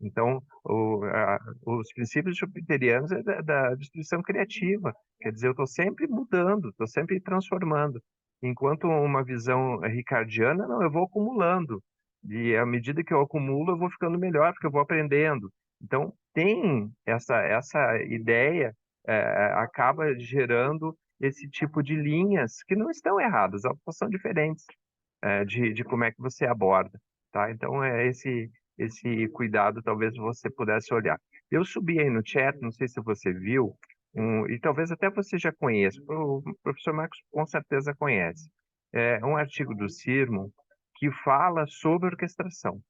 Então, os princípios schumpeterianos é da destruição criativa. Quer dizer, eu estou sempre mudando, estou sempre transformando. Enquanto uma visão ricardiana, não, eu vou acumulando. E à medida que eu acumulo, eu vou ficando melhor, porque eu vou aprendendo. Então, tem essa ideia, acaba gerando esse tipo de linhas que não estão erradas, elas são diferentes, de como é que você aborda, tá? Então, esse cuidado talvez você pudesse olhar. Eu subi aí no chat, não sei se você viu, e talvez até você já conheça, o professor Marcos com certeza conhece, um artigo do Sirmo que fala sobre orquestração,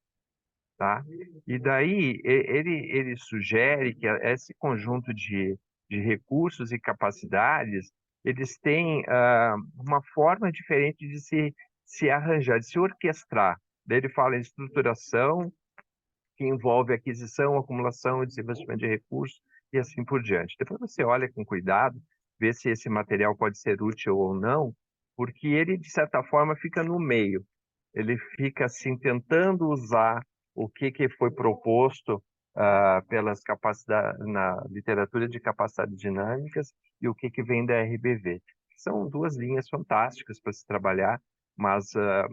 tá? E daí ele sugere que esse conjunto de recursos e capacidades, eles têm uma forma diferente de se arranjar, de se orquestrar. Daí ele fala em estruturação, que envolve aquisição, acumulação e desinvestimento de recursos e assim por diante. Depois você olha com cuidado, vê se esse material pode ser útil ou não, porque ele, de certa forma, fica no meio. Ele fica assim tentando usar o que foi proposto pelas capacidades na literatura de capacidades dinâmicas e o que vem da RBV. São duas linhas fantásticas para se trabalhar, mas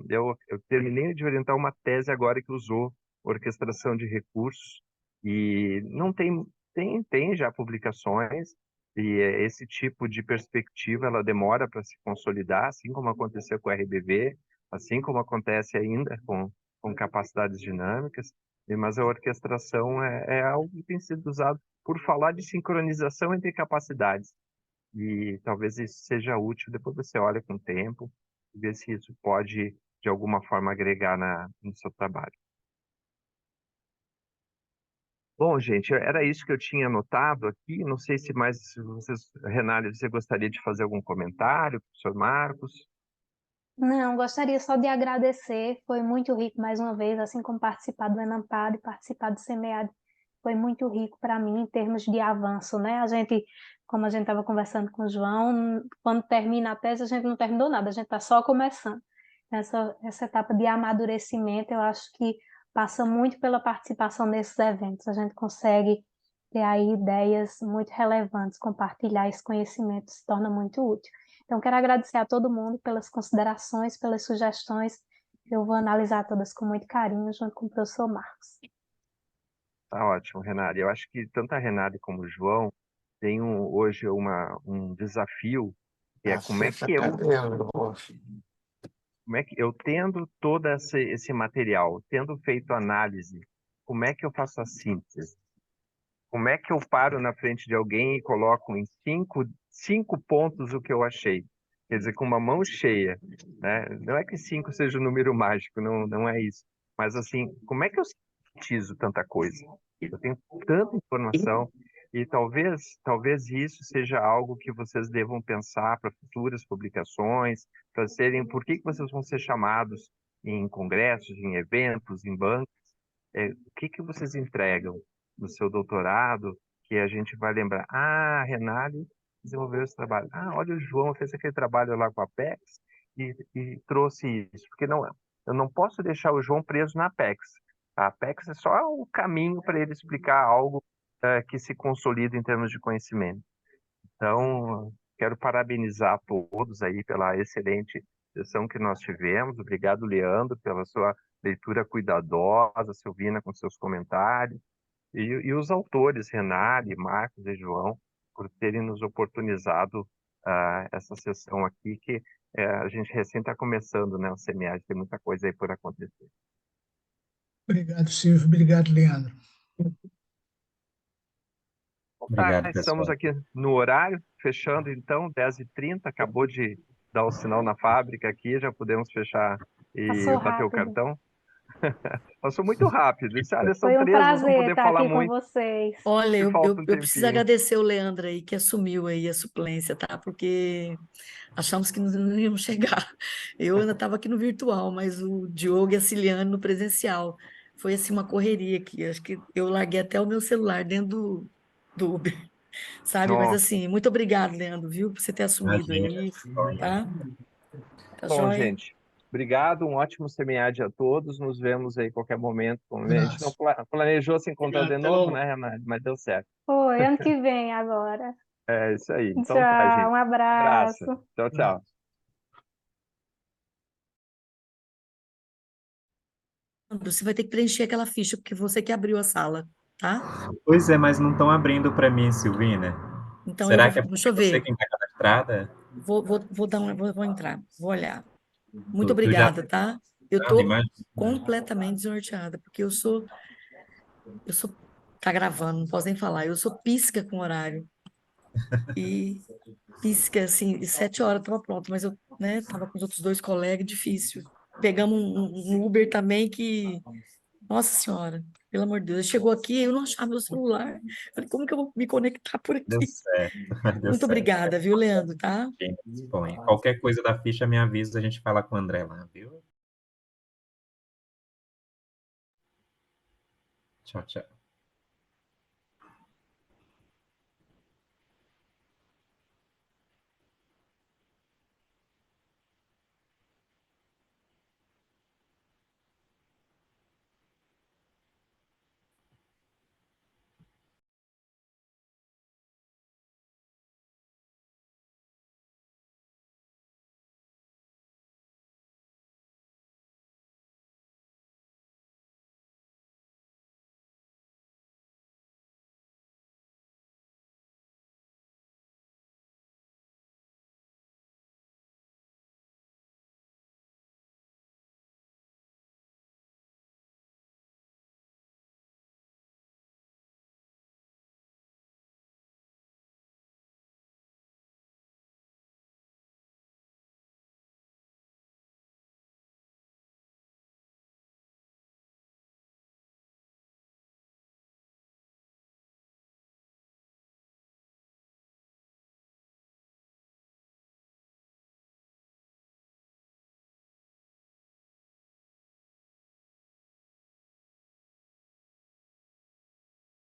eu terminei de orientar uma tese agora que usou orquestração de recursos e não tem já publicações, e esse tipo de perspectiva ela demora para se consolidar, assim como aconteceu com o RBV, assim como acontece ainda com capacidades dinâmicas, mas a orquestração é algo que tem sido usado por falar de sincronização entre capacidades. E talvez isso seja útil, depois você olha com o tempo e vê se isso pode, de alguma forma, agregar no seu trabalho. Bom, gente, era isso que eu tinha anotado aqui. Não sei se mais vocês, Renale, você gostaria de fazer algum comentário, professor Marcos? Não, gostaria só de agradecer, foi muito rico mais uma vez, assim como participar do Enampad e participar do SEMEAD, foi muito rico para mim em termos de avanço, né? Como a gente estava conversando com o João, quando termina a tese, a gente não terminou nada, a gente está só começando. Essa etapa de amadurecimento, eu acho que passa muito pela participação nesses eventos, a gente consegue ter aí ideias muito relevantes, compartilhar esse conhecimento se torna muito útil. Então, quero agradecer a todo mundo pelas considerações, pelas sugestões. Eu vou analisar todas com muito carinho, junto com o professor Marcos. Tá ótimo, Renata. Eu acho que tanto a Renata como o João têm hoje um desafio, que é como é que eu tendo todo esse material, tendo feito análise, como é que eu faço a síntese? Como é que eu paro na frente de alguém e coloco em cinco pontos o que eu achei? Quer dizer, com uma mão cheia, né? Não é que 5 seja um número mágico, não é isso. Mas, assim, como é que eu sintetizo tanta coisa? Eu tenho tanta informação e talvez isso seja algo que vocês devam pensar para futuras publicações, por que vocês vão ser chamados em congressos, em eventos, em bancos, o que vocês entregam no seu doutorado, que a gente vai lembrar, a Renale desenvolveu esse trabalho. Olha, o João fez aquele trabalho lá com a Apex e trouxe isso. Porque eu não posso deixar o João preso na Apex. A Apex é só o caminho para ele explicar algo que se consolida em termos de conhecimento. Então, quero parabenizar todos aí pela excelente sessão que nós tivemos. Obrigado, Leandro, pela sua leitura cuidadosa, Silvina, com seus comentários. E os autores, Renale, Marcos e João, por terem nos oportunizado essa sessão aqui, que a gente recém está começando, né? O SEMEAD tem muita coisa aí por acontecer. Obrigado, Silvio. Obrigado, Leandro. Obrigado, Estamos pessoal. aqui no horário, fechando então, 10h30, acabou de dar o sinal na fábrica aqui, já podemos fechar e Passou bater o rápido. cartão. Passou muito rápido. São Foi um 13, não vamos prazer poder estar falar aqui com muito, vocês. Olha, que eu, falta eu, um eu preciso tempinho. agradecer o Leandro aí, que assumiu aí a suplência, tá? Porque achamos que não íamos chegar. Eu ainda estava aqui no virtual, mas o Diogo e a Ciliane no presencial. Foi assim uma correria aqui. Acho que eu larguei até o meu celular dentro do Uber, sabe? Mas Nossa. assim, muito obrigado, Leandro, viu, por você ter assumido Imagina, aí, tá? Tá Bom, joia? gente, obrigado, um ótimo SEMEAD a todos, nos vemos aí a qualquer momento. A gente não Abraço. planejou se encontrar Obrigado, de até novo, logo. né, Renato? Mas deu certo. Foi, ano que vem agora. É isso aí. Então tá, Tchau, gente. um Abraço. abraço. Tchau, tchau. Leandro, você vai ter que preencher aquela ficha, porque você que abriu a sala, tá? Pois é, mas não estão abrindo para mim, Silvina. Então Será que é deixa porque eu você ver. quem está cadastrada? Vou entrar, vou olhar. Muito Tu já obrigada, tá? Eu sabe, tô imagina. completamente desnorteada, porque tá gravando, não posso nem falar. Eu sou pisca com horário. E pisca, assim, e 7 horas estava pronto, mas eu, né, tava com os outros dois colegas, difícil. Pegamos um Uber também que, nossa senhora, pelo amor de Deus, chegou aqui, eu não achava meu celular. Falei, como que eu vou me conectar por Deu aqui? certo, deu Muito certo. obrigada, viu, Leandro, tá? Quem dispõe. Qualquer coisa da ficha me avisa, a gente fala com o André lá, viu? Tchau, tchau.